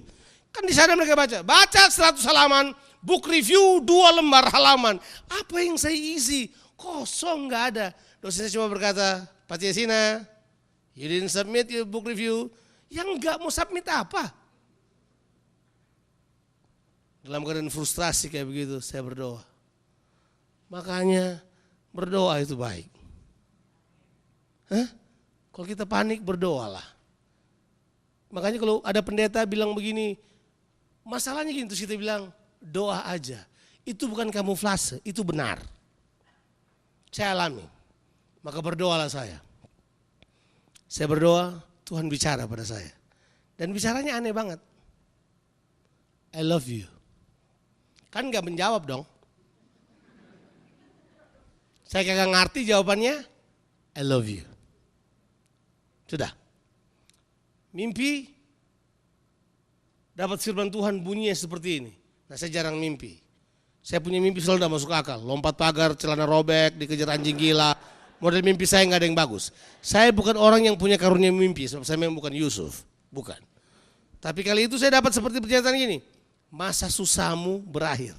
Kan di sana mereka baca 100 halaman, book review 2 lembar halaman. Apa yang saya isi? Kosong, nggak ada. Dosen saya cuma berkata, Pak Tiasina, you didn't submit your book review. Yang nggak mau submit apa? Dalam keadaan frustrasi kayak begitu, saya berdoa. Makanya berdoa itu baik. Kalau kita panik, berdoalah. Makanya kalau ada pendeta bilang begini, masalahnya gini, terus kita bilang, doa aja. Itu bukan kamuflase, itu benar. Saya alami. Maka berdoalah saya. Saya berdoa, Tuhan bicara pada saya. Dan bicaranya aneh banget. I love you. Kan gak menjawab dong. Saya kagak ngerti jawabannya, I love you. Sudah. Mimpi, dapat firman Tuhan bunyinya seperti ini. Nah saya jarang mimpi. Saya punya mimpi selalu tidak masuk akal. Lompat pagar, celana robek, dikejar anjing gila. Model mimpi saya nggak ada yang bagus. Saya bukan orang yang punya karunia mimpi, sebab saya memang bukan Yusuf. Bukan. Tapi kali itu saya dapat seperti pernyataan gini. Masa susahmu berakhir.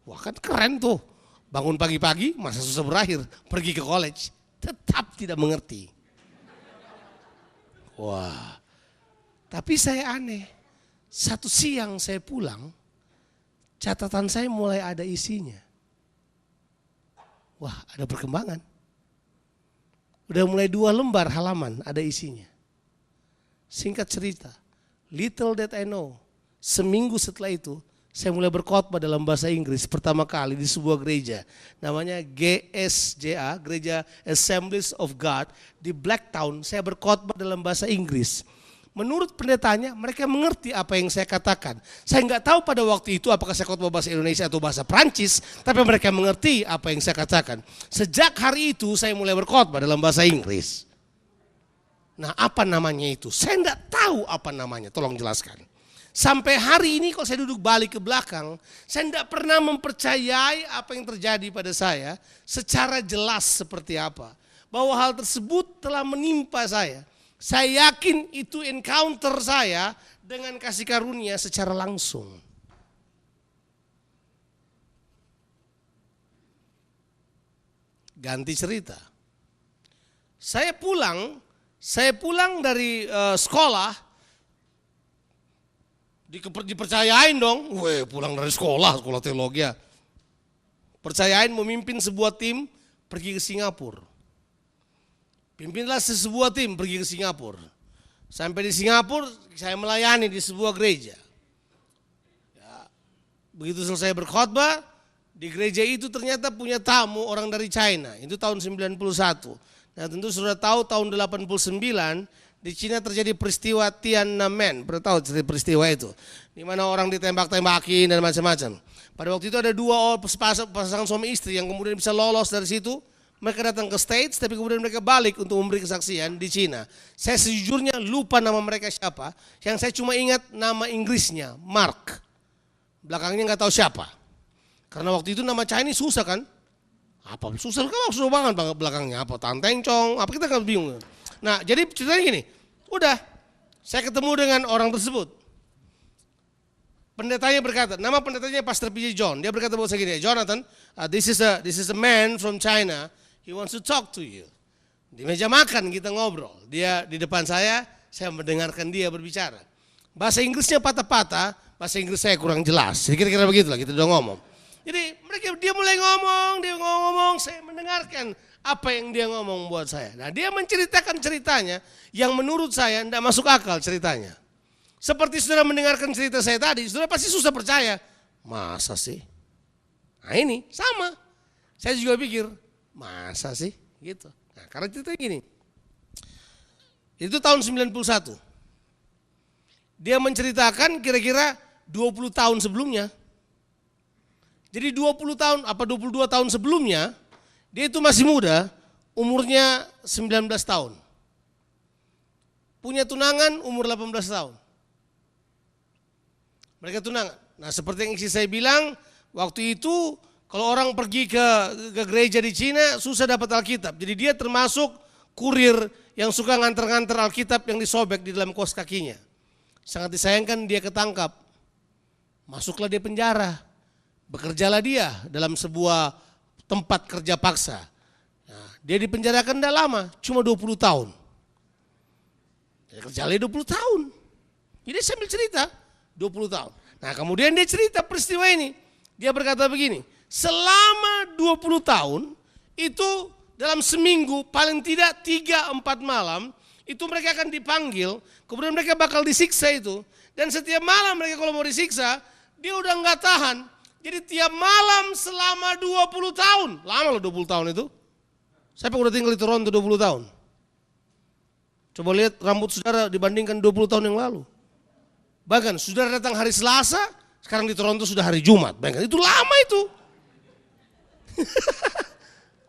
Wah kan keren tuh. Bangun pagi-pagi, masa susah berakhir. Pergi ke college, tetap tidak mengerti. Wah, tapi saya aneh. Satu siang saya pulang, catatan saya mulai ada isinya. Wah, ada perkembangan. Udah mulai 2 lembar halaman ada isinya. Singkat cerita, little that I know, seminggu setelah itu saya mulai berkhotbah dalam bahasa Inggris pertama kali di sebuah gereja. Namanya GSJA, Gereja Assemblies of God di Blacktown. Saya berkhotbah dalam bahasa Inggris. Menurut pendetanya mereka mengerti apa yang saya katakan. Saya nggak tahu pada waktu itu apakah saya khotbah bahasa Indonesia atau bahasa Prancis, tapi mereka mengerti apa yang saya katakan. Sejak hari itu saya mulai berkhotbah dalam bahasa Inggris. Nah, apa namanya itu? Saya nggak tahu apa namanya, tolong jelaskan. Sampai hari ini kalau saya duduk balik ke belakang, saya tidak pernah mempercayai apa yang terjadi pada saya secara jelas seperti apa. Bahwa hal tersebut telah menimpa saya. Saya yakin itu encounter saya dengan kasih karunia secara langsung. Ganti cerita. Saya pulang dari sekolah, dipercayain dong, pulang dari sekolah teologi ya. Percayain memimpin sebuah tim pergi ke Singapura. Pimpinlah sebuah tim pergi ke Singapura. Sampai di Singapura saya melayani di sebuah gereja. Ya, begitu selesai berkhotbah, di gereja itu ternyata punya tamu orang dari China. Itu tahun 91. Nah tentu sudah tahu tahun 89 di Cina terjadi peristiwa Tiananmen. Pernah tahu peristiwa itu? Di mana orang ditembak-tembakin dan macam-macam. Pada waktu itu ada dua pasangan suami istri yang kemudian bisa lolos dari situ. Mereka datang ke States tapi kemudian mereka balik untuk memberi kesaksian di Cina. Saya sejujurnya lupa nama mereka siapa. Yang saya cuma ingat nama Inggrisnya, Mark. Belakangnya nggak tahu siapa. Karena waktu itu nama Chinese susah kan? Apa susah banget belakangnya apa? Tantencong, apa kita nggak bingung. Nah jadi ceritanya gini, udah saya ketemu dengan orang tersebut. Pendetanya berkata, nama pendetanya Pastor P.J. John. Dia berkata bahwa segini, Jonathan, this is a man from China. He wants to talk to you. Di meja makan kita ngobrol. Dia di depan saya mendengarkan dia berbicara. Bahasa Inggrisnya patah-patah, bahasa Inggris saya kurang jelas. Jadi kira-kira begitulah kita udah ngomong. Jadi dia mulai ngomong, saya mendengarkan apa yang dia ngomong buat saya. Nah dia menceritakan ceritanya yang menurut saya tidak masuk akal ceritanya. Seperti saudara mendengarkan cerita saya tadi, saudara pasti susah percaya. Masa sih? Nah ini sama. Saya juga pikir, masa sih? Gitu. Nah karena ceritanya gini. Itu tahun 91. Dia menceritakan kira-kira 20 tahun sebelumnya. Jadi 20 tahun, 22 tahun sebelumnya, dia itu masih muda, umurnya 19 tahun. Punya tunangan umur 18 tahun. Mereka tunangan. Nah seperti yang istri saya bilang, waktu itu kalau orang pergi ke gereja di Cina susah dapat Alkitab. Jadi dia termasuk kurir yang suka nganter-nganter Alkitab yang disobek di dalam kaos kakinya. Sangat disayangkan dia ketangkap. Masuklah dia penjara. Bekerjalah dia dalam sebuah tempat kerja paksa. Nah, dia dipenjarakan tidak lama, cuma 20 tahun. Dia kerjalah 20 tahun. Jadi saya ambil cerita 20 tahun. Nah kemudian dia cerita peristiwa ini. Dia berkata begini, selama 20 tahun itu dalam seminggu paling tidak 3-4 malam itu mereka akan dipanggil, kemudian mereka bakal disiksa itu. Dan setiap malam mereka kalau mau disiksa, dia udah nggak tahan. Jadi tiap malam selama 20 tahun, lama loh 20 tahun itu. Saya udah tinggal di Toronto 20 tahun. Coba lihat rambut saudara dibandingkan 20 tahun yang lalu. Bahkan saudara datang hari Selasa, sekarang di Toronto sudah hari Jumat. Bayangkan, itu lama itu.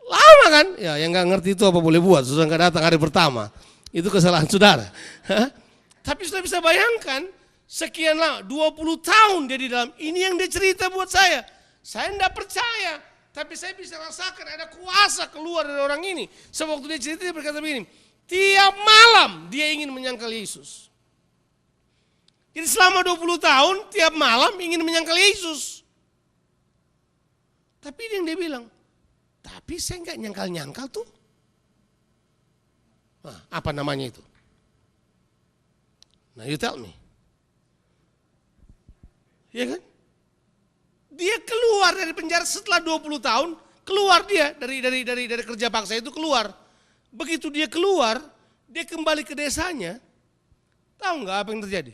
Lama kan? Ya yang gak ngerti itu apa boleh buat, sudah gak datang hari pertama. Itu kesalahan saudara. Tapi sudah bisa bayangkan, sekian lama, 20 tahun dia di dalam, ini yang dia cerita buat saya. Saya enggak percaya, tapi saya bisa rasakan ada kuasa keluar dari orang ini. Sewaktu dia cerita dia berkata begini, tiap malam dia ingin menyangkal Yesus. Jadi selama 20 tahun tiap malam ingin menyangkal Yesus. Tapi yang dia bilang, tapi saya enggak nyangkal-nyangkal tuh. Nah, apa namanya itu? Nah, you tell me. Ya kan? Dia keluar dari penjara setelah 20 tahun, keluar dia dari kerja paksa itu keluar. Begitu dia keluar, dia kembali ke desanya. Tahu nggak apa yang terjadi?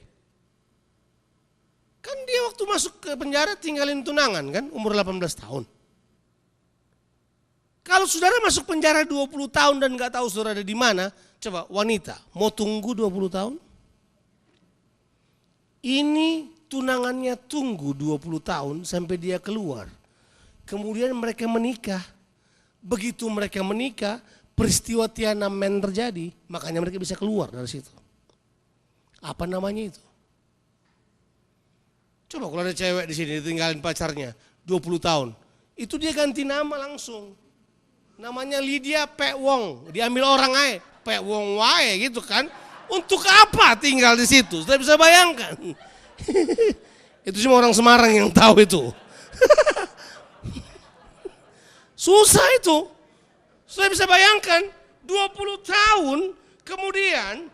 Kan dia waktu masuk ke penjara tinggalin tunangan kan, umur 18 tahun. Kalau saudara masuk penjara 20 tahun dan gak tahu saudara ada di mana, coba wanita mau tunggu 20 tahun? Ini tunangannya tunggu 20 tahun sampai dia keluar. Kemudian mereka menikah. Begitu mereka menikah, peristiwa Tiananmen terjadi, makanya mereka bisa keluar dari situ. Apa namanya itu? Coba kalau ada cewek di sini ditinggalin pacarnya 20 tahun, itu dia ganti nama langsung. Namanya Lydia Pek Wong, diambil orang aja, Pek Wong wae gitu kan. Untuk apa tinggal di situ? Sudah bisa bayangkan. Itu cuma orang Semarang yang tahu itu. Susah itu. Sudah bisa bayangkan 20 tahun kemudian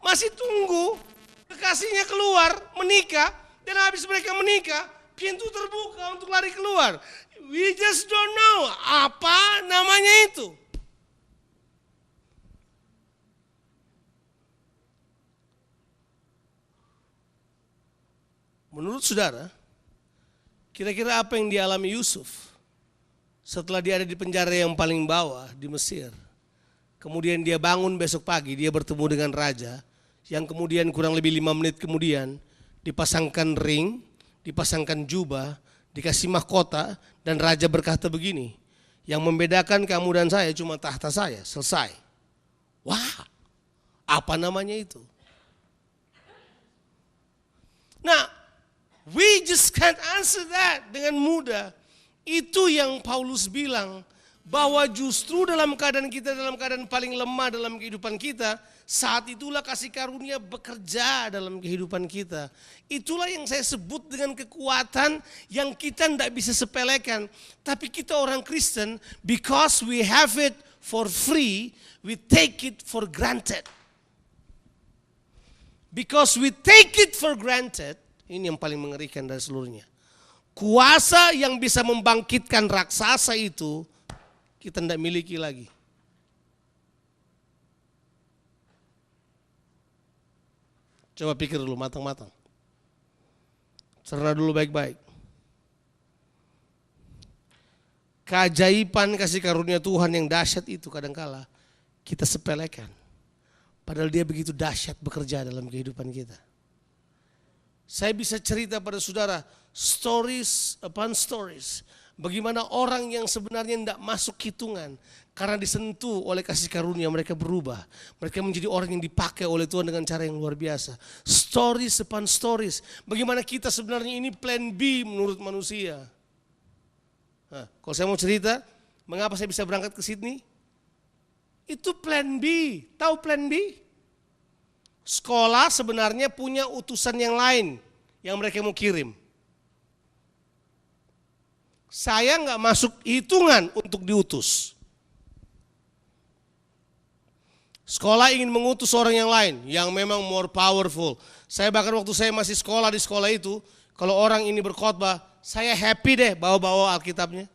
masih tunggu kekasihnya keluar, menikah, dan habis mereka menikah, pintu terbuka untuk lari keluar. We just don't know apa namanya itu. Menurut saudara, kira-kira apa yang dialami Yusuf setelah dia ada di penjara yang paling bawah di Mesir? Kemudian dia bangun besok pagi, dia bertemu dengan raja, yang kemudian kurang lebih 5 menit kemudian dipasangkan ring, dipasangkan jubah, dikasih mahkota, dan raja berkata begini, yang membedakan kamu dan saya cuma tahta saya, selesai. Wah, apa namanya itu? Nah, we just can't answer that dengan mudah. Itu yang Paulus bilang, bahwa justru dalam keadaan kita, dalam keadaan paling lemah dalam kehidupan kita, saat itulah kasih karunia bekerja dalam kehidupan kita. Itulah yang saya sebut dengan kekuatan yang kita tidak bisa sepelekan. Tapi kita orang Kristen, because we have it for free, we take it for granted. Because we take it for granted, ini yang paling mengerikan dari seluruhnya. Kuasa yang bisa membangkitkan raksasa itu, kita tidak miliki lagi. Coba pikir dulu matang-matang. Cerna dulu baik-baik. Keajaiban kasih karunia Tuhan yang dahsyat itu kadangkala kita sepelekan. Padahal dia begitu dahsyat bekerja dalam kehidupan kita. Saya bisa cerita pada saudara stories upon stories. Bagaimana orang yang sebenarnya tidak masuk hitungan, karena disentuh oleh kasih karunia mereka berubah. Mereka menjadi orang yang dipakai oleh Tuhan dengan cara yang luar biasa. Stories upon stories. Bagaimana kita sebenarnya ini plan B menurut manusia. Nah, kalau saya mau cerita, mengapa saya bisa berangkat ke Sydney? Itu plan B. Tahu plan B? Sekolah sebenarnya punya utusan yang lain yang mereka mau kirim. Saya nggak masuk hitungan untuk diutus. Sekolah ingin mengutus orang yang lain yang memang more powerful. Saya bahkan waktu saya masih sekolah di sekolah itu, kalau orang ini berkhotbah, saya happy deh bawa-bawa Alkitabnya.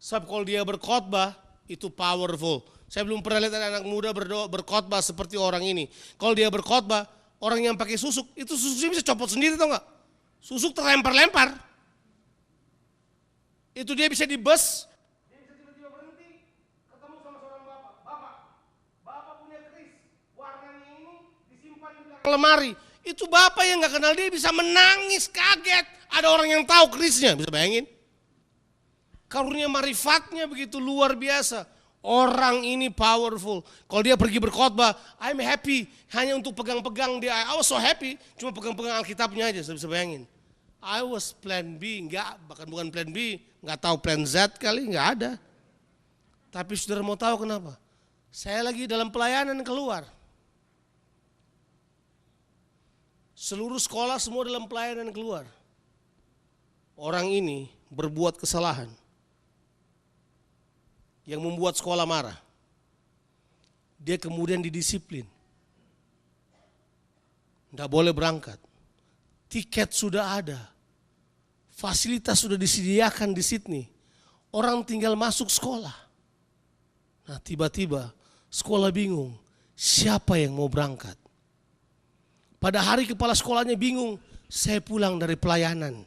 Sebab kalau dia berkhotbah itu powerful. Saya belum pernah lihat anak muda berkhotbah seperti orang ini. Kalau dia berkhotbah, orang yang pakai susuk, itu susuknya bisa copot sendiri, tau nggak? Susuk terlempar-lempar. Itu dia bisa di bus, dia bisa tiba-tiba berhenti, ketemu sama seorang bapak punya keris, warnanya ini disimpan di belakang lemari. Itu bapak yang nggak kenal dia bisa menangis kaget, ada orang yang tahu kerisnya, bisa bayangin? Karunia marifatnya begitu luar biasa. Orang ini powerful. Kalau dia pergi berkhotbah, I'm happy hanya untuk pegang-pegang dia. I was so happy, cuma pegang-pegang Alkitabnya aja, bisa bayangin. I was plan B, enggak, bahkan bukan plan B, enggak tahu plan Z kali, enggak ada. Tapi saudara mau tahu kenapa? Saya lagi dalam pelayanan keluar. Seluruh sekolah semua dalam pelayanan keluar. Orang ini berbuat kesalahan yang membuat sekolah marah. Dia kemudian didisiplin. Enggak boleh berangkat. Tiket sudah ada, fasilitas sudah disediakan di Sydney, orang tinggal masuk sekolah. Nah tiba-tiba sekolah bingung, siapa yang mau berangkat? Pada hari kepala sekolahnya bingung, Saya pulang dari pelayanan.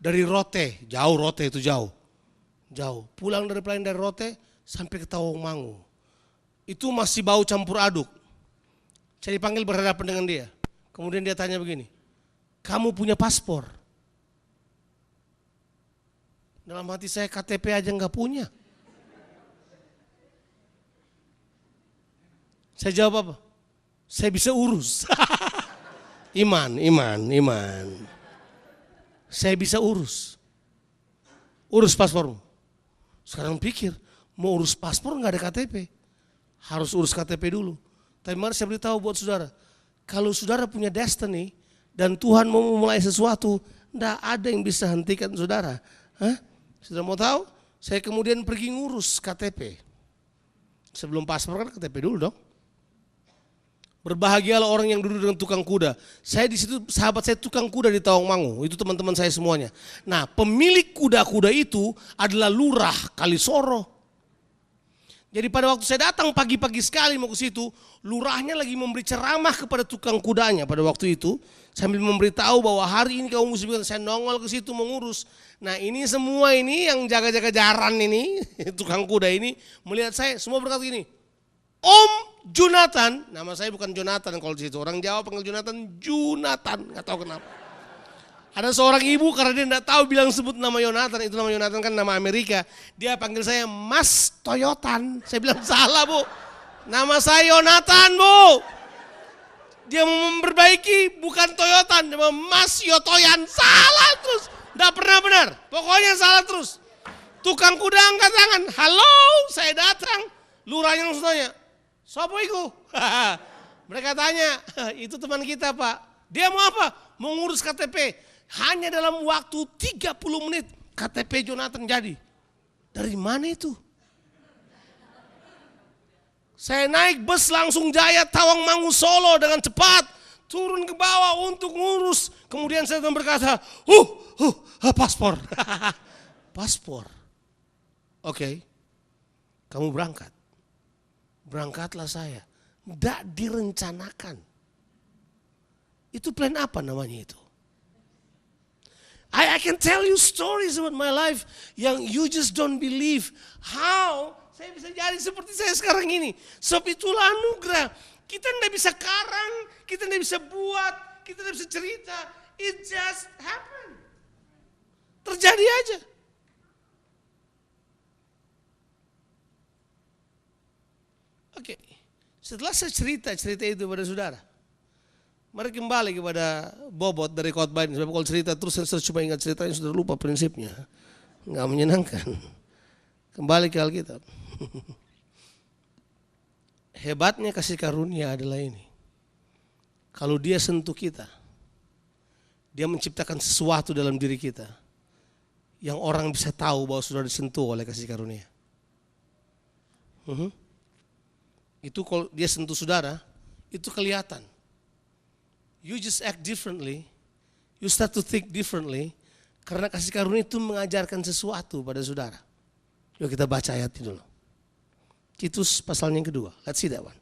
Dari Rote, jauh Rote itu jauh. Jauh. Pulang dari pelayanan dari Rote sampai ke Tawangmangu. Itu masih bau campur aduk. Saya dipanggil berhadapan dengan dia. Kemudian dia tanya begini, kamu punya paspor? Dalam hati saya KTP aja nggak punya. Saya jawab apa? Saya bisa urus. Iman. Saya bisa urus. Urus paspormu. Sekarang pikir, mau urus paspor nggak ada KTP. Harus urus KTP dulu. Tapi mari saya beritahu buat saudara, kalau saudara punya destiny dan Tuhan mau memulai sesuatu, enggak ada yang bisa hentikan saudara. Hah? Saudara mau tahu? Saya kemudian pergi ngurus KTP. Sebelum paspor kan KTP dulu dong. Berbahagialah orang yang duduk dengan tukang kuda. Saya di situ, sahabat saya tukang kuda di Tawangmangu, itu teman-teman saya semuanya. Nah, pemilik kuda-kuda itu adalah Lurah Kalisoro. Jadi pada waktu saya datang pagi-pagi sekali mau ke situ, lurahnya lagi memberi ceramah kepada tukang kudanya pada waktu itu, sambil memberitahu bahwa hari ini kamu mesti bilang, saya nongol ke situ mengurus. Nah, ini semua ini yang jaga-jaga jaran ini, tukang kuda ini melihat saya, semua berkata gini, Om Jonathan, nama saya bukan Jonathan kalau di situ, orang Jawa panggil Jonathan, nggak tahu kenapa. Ada seorang ibu karena dia tidak tahu bilang sebut nama Jonathan, itu nama Jonathan kan nama Amerika. Dia panggil saya Mas Toyotan. Saya bilang salah bu, nama saya Jonathan bu. Dia mau memperbaiki bukan Toyotan, dia mau Mas Yotoyan. Salah terus, tidak pernah benar. Pokoknya salah terus. Tukang kuda angkat tangan, halo saya datang. Lurahnya langsung tanya, siapa itu? Mereka tanya, itu teman kita pak. Dia mau apa? Mau ngurus KTP. Hanya dalam waktu 30 menit KTP Jonathan jadi. Dari mana itu? Saya naik bus langsung Jaya Tawangmangu Solo dengan cepat. Turun ke bawah untuk ngurus. Kemudian saya berkata, paspor. Paspor. Oke, kamu berangkat. Berangkatlah saya. Tidak direncanakan. Itu plan apa namanya itu? I can tell you stories about my life yang you just don't believe how saya bisa jadi seperti saya sekarang ini. Sebab itulah anugerah. Kita tidak bisa karang, kita tidak bisa buat, kita tidak bisa cerita. It just happen. Terjadi aja. Oke, setelah saya cerita itu pada saudara. Mari kembali kepada bobot dari khotbah ini. Sebab kalau cerita terus saya cuma ingat ceritanya sudah lupa prinsipnya. Enggak menyenangkan. Kembali ke Alkitab. Hebatnya kasih karunia adalah ini. Kalau dia sentuh kita, dia menciptakan sesuatu dalam diri kita yang orang bisa tahu bahwa sudah disentuh oleh kasih karunia. Itu kalau dia sentuh saudara, itu kelihatan. You just act differently, you start to think differently, karena kasih karunia itu mengajarkan sesuatu pada saudara. Yuk kita baca ayat itu dulu. Titus pasalnya yang kedua, let's see that one.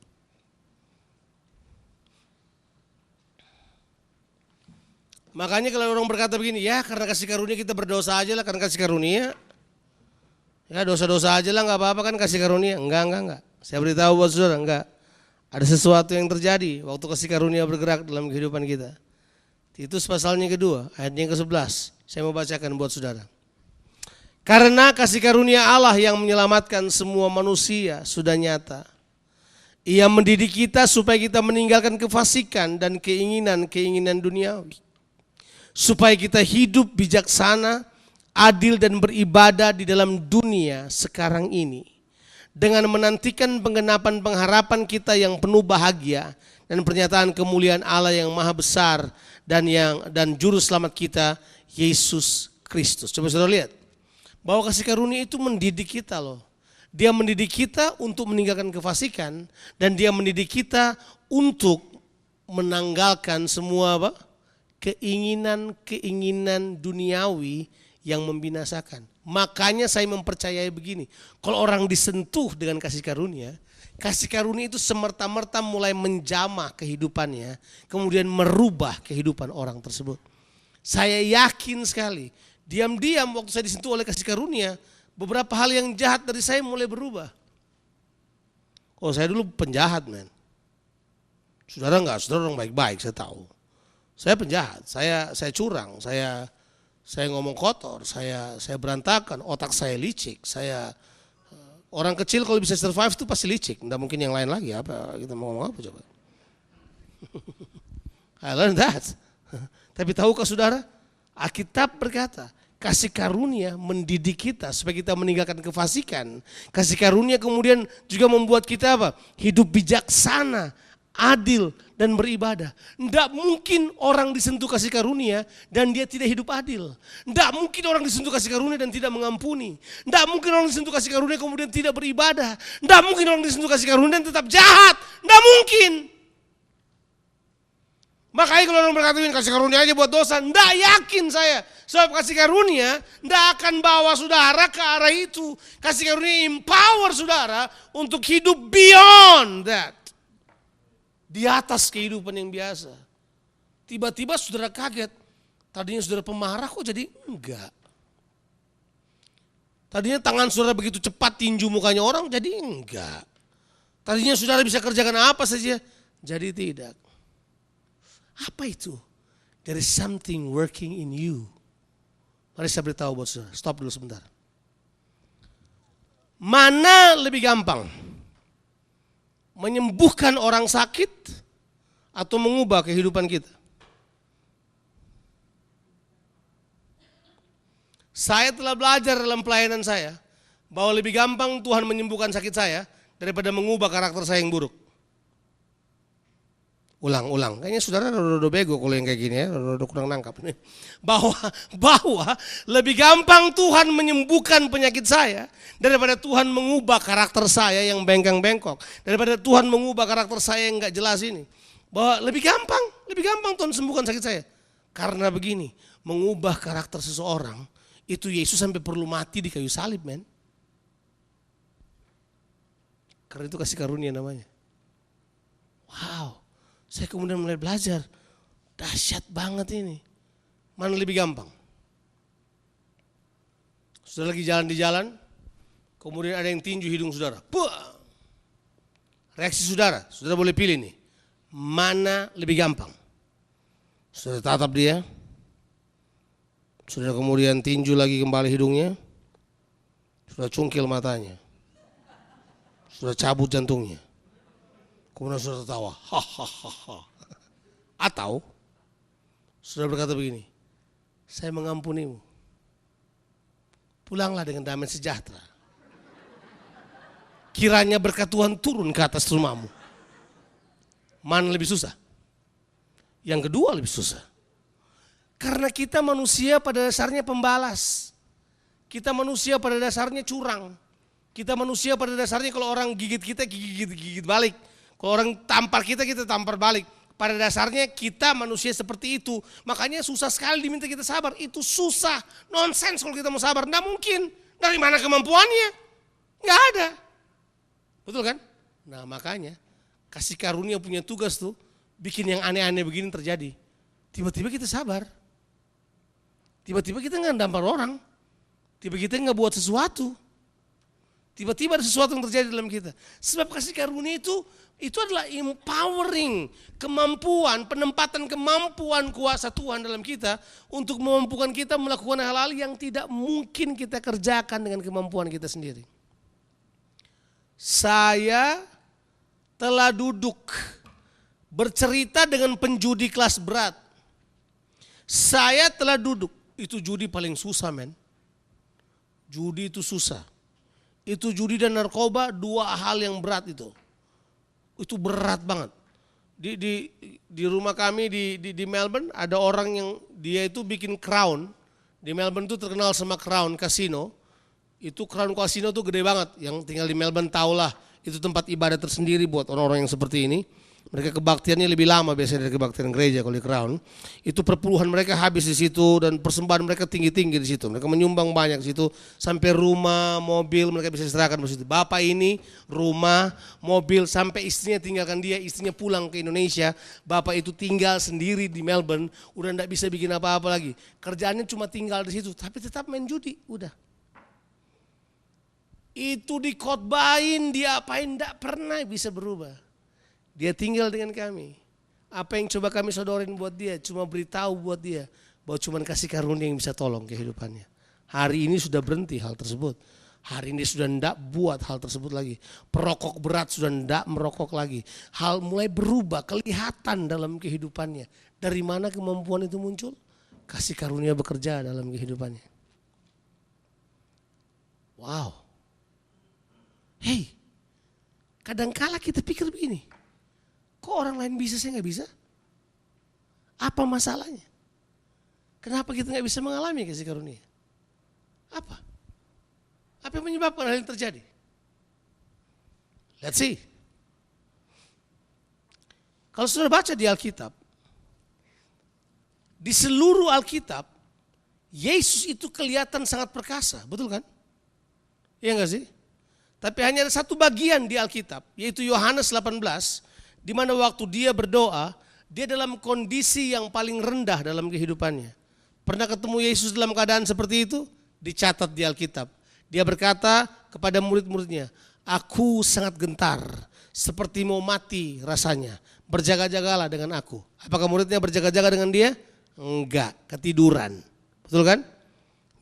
Makanya kalau orang berkata begini, ya karena kasih karunia kita berdosa aja lah, karena kasih karunia. Ya dosa-dosa aja lah, gak apa-apa kan kasih karunia. Enggak. Saya beritahu buat saudara, enggak. Ada sesuatu yang terjadi waktu kasih karunia bergerak dalam kehidupan kita. Titus pasalnya kedua, ayat yang ke-11. Saya mau bacakan buat saudara. Karena kasih karunia Allah yang menyelamatkan semua manusia sudah nyata. Ia mendidik kita supaya kita meninggalkan kefasikan dan keinginan-keinginan duniawi. Supaya kita hidup bijaksana, adil dan beribadah di dalam dunia sekarang ini. Dengan menantikan penggenapan pengharapan kita yang penuh bahagia dan pernyataan kemuliaan Allah yang maha besar dan juru selamat kita Yesus Kristus. Coba saudara lihat bahwa kasih karunia itu mendidik kita loh. Dia mendidik kita untuk meninggalkan kefasikan dan dia mendidik kita untuk menanggalkan semua keinginan-keinginan duniawi yang membinasakan. Makanya saya mempercayai begini, kalau orang disentuh dengan kasih karunia itu semerta-merta mulai menjamah kehidupannya, kemudian merubah kehidupan orang tersebut. Saya yakin sekali, diam-diam waktu saya disentuh oleh kasih karunia, beberapa hal yang jahat dari saya mulai berubah. Oh, saya dulu penjahat, men. Saudara enggak, saudara orang baik-baik, saya tahu. Saya penjahat, saya curang, saya ngomong kotor, saya berantakan, otak saya licik, orang kecil kalau bisa survive itu pasti licik, enggak mungkin yang lain lagi. Apa kita mau ngomong apa coba? I learned that. Tapi tahukah saudara, Alkitab berkata, kasih karunia mendidik kita supaya kita meninggalkan kefasikan. Kasih karunia kemudian juga membuat kita apa? Hidup bijaksana, adil dan beribadah. Tidak mungkin orang disentuh kasih karunia dan dia tidak hidup adil. Tidak mungkin orang disentuh kasih karunia dan tidak mengampuni. Tidak mungkin orang disentuh kasih karunia kemudian tidak beribadah. Tidak mungkin orang disentuh kasih karunia dan tetap jahat. Tidak mungkin. Makanya kalau orang berkata kasih karunia aja buat dosa, tidak yakin saya. Sebab kasih karunia tidak akan bawa saudara ke arah itu. Kasih karunia empower saudara untuk hidup beyond that. Di atas kehidupan yang biasa. Tiba-tiba saudara kaget. Tadinya saudara pemarah kok jadi enggak. Tadinya tangan saudara begitu cepat tinju mukanya orang jadi enggak. Tadinya saudara bisa kerjakan apa saja jadi tidak. Apa itu? There is something working in you. Mari saya beritahu buat saudara. Stop dulu sebentar. Mana lebih gampang? Menyembuhkan orang sakit atau mengubah kehidupan kita? Saya telah belajar dalam pelayanan saya bahwa lebih gampang Tuhan menyembuhkan sakit saya daripada mengubah karakter saya yang buruk. Ulang. Kayaknya saudara udah bego kalau yang kayak gini ya, udah kurang nangkap nih. Bahwa lebih gampang Tuhan menyembuhkan penyakit saya daripada Tuhan mengubah karakter saya yang bengkang-bengkok, daripada Tuhan mengubah karakter saya yang enggak jelas ini. Bahwa lebih gampang Tuhan sembuhkan sakit saya. Karena begini, mengubah karakter seseorang itu Yesus sampai perlu mati di kayu salib, men. Karena itu kasih karunia namanya. Wow. Saya kemudian mulai belajar, dahsyat banget ini. Mana lebih gampang? Sudah lagi jalan di jalan, kemudian ada yang tinju hidung saudara. Buah! Reaksi saudara boleh pilih nih. Mana lebih gampang? Saudara tatap dia, saudara kemudian tinju lagi kembali hidungnya, saudara cungkil matanya, saudara cabut jantungnya. Kemudian saudara tertawa, hahaha. Atau saudara berkata begini, saya mengampunimu. Pulanglah dengan damai sejahtera. Kiranya berkat Tuhan turun ke atas rumahmu. Mana lebih susah? Yang kedua lebih susah. Karena kita manusia pada dasarnya pembalas. Kita manusia pada dasarnya curang. Kita manusia pada dasarnya kalau orang gigit kita, gigit balik. Kalau orang tampar kita tampar balik. Pada dasarnya kita manusia seperti itu. Makanya susah sekali diminta kita sabar. Itu susah. Nonsens kalau kita mau sabar. Nggak mungkin. Dari mana kemampuannya? Nggak ada. Betul kan? Nah makanya kasih karunia punya tugas tuh. Bikin yang aneh-aneh begini terjadi. Tiba-tiba kita sabar. Tiba-tiba kita nggak nampar orang. Tiba-tiba kita nggak buat sesuatu. Tiba-tiba ada sesuatu yang terjadi dalam kita. Sebab kasih karunia itu adalah empowering, kemampuan, penempatan kemampuan kuasa Tuhan dalam kita untuk memampukan kita melakukan hal-hal yang tidak mungkin kita kerjakan dengan kemampuan kita sendiri. Saya telah duduk bercerita dengan penjudi kelas berat. Saya telah duduk, itu judi paling susah, men. Judi itu susah. Itu judi dan narkoba dua hal yang berat itu. Itu berat banget. Di rumah kami di Melbourne ada orang yang dia itu bikin Crown. Di Melbourne itu terkenal sama Crown Casino. Itu Crown Casino tuh gede banget, yang tinggal di Melbourne tahulah. Itu tempat ibadah tersendiri buat orang-orang yang seperti ini. Mereka kebaktiannya lebih lama biasanya dari kebaktian gereja kalau di Crown. Itu perpuluhan mereka habis di situ dan persembahan mereka tinggi-tinggi di situ. Mereka menyumbang banyak di situ sampai rumah, mobil mereka bisa serahkan di situ. Bapak ini rumah, mobil sampai istrinya tinggalkan dia, istrinya pulang ke Indonesia. Bapak itu tinggal sendiri di Melbourne, udah enggak bisa bikin apa-apa lagi. Kerjaannya cuma tinggal di situ, tapi tetap main judi, udah. Itu dikhotbahin, diapain, enggak pernah bisa berubah. Dia tinggal dengan kami. Apa yang coba kami sodorin buat dia, cuma beritahu buat dia bahwa cuma kasih karunia yang bisa tolong kehidupannya. Hari ini sudah berhenti hal tersebut. Hari ini sudah tidak buat hal tersebut lagi. Perokok berat sudah tidak merokok lagi. Hal mulai berubah, kelihatan dalam kehidupannya. Dari mana kemampuan itu muncul? Kasih karunia bekerja dalam kehidupannya. Wow. Hei, kadangkala kita pikir begini, kok orang lain bisa saya nggak bisa? Apa masalahnya? Kenapa kita nggak bisa mengalami kasih karunia? Apa? Apa yang menyebabkan hal yang terjadi? Let's see. Kalau sudah baca di Alkitab, di seluruh Alkitab, Yesus itu kelihatan sangat perkasa, betul kan? Iya nggak sih? Tapi hanya ada satu bagian di Alkitab, yaitu Yohanes 18, di mana waktu dia berdoa, dia dalam kondisi yang paling rendah dalam kehidupannya. Pernah ketemu Yesus dalam keadaan seperti itu? Dicatat di Alkitab. Dia berkata kepada murid-muridnya, aku sangat gentar, seperti mau mati rasanya. Berjaga-jagalah dengan aku. Apakah muridnya berjaga-jaga dengan dia? Enggak, ketiduran. Betul kan?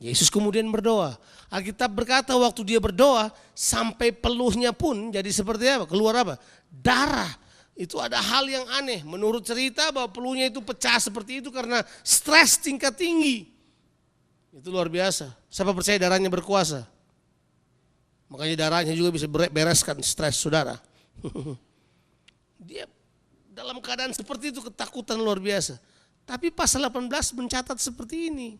Yesus kemudian berdoa. Alkitab berkata waktu dia berdoa sampai peluhnya pun jadi seperti apa? Keluar apa? Darah. Itu ada hal yang aneh. Menurut cerita bahwa peluhnya itu pecah seperti itu karena stres tingkat tinggi. Itu luar biasa. Siapa percaya darahnya berkuasa? Makanya darahnya juga bisa bereskan stres saudara. Dia dalam keadaan seperti itu ketakutan luar biasa. Tapi pasal 18 mencatat seperti ini.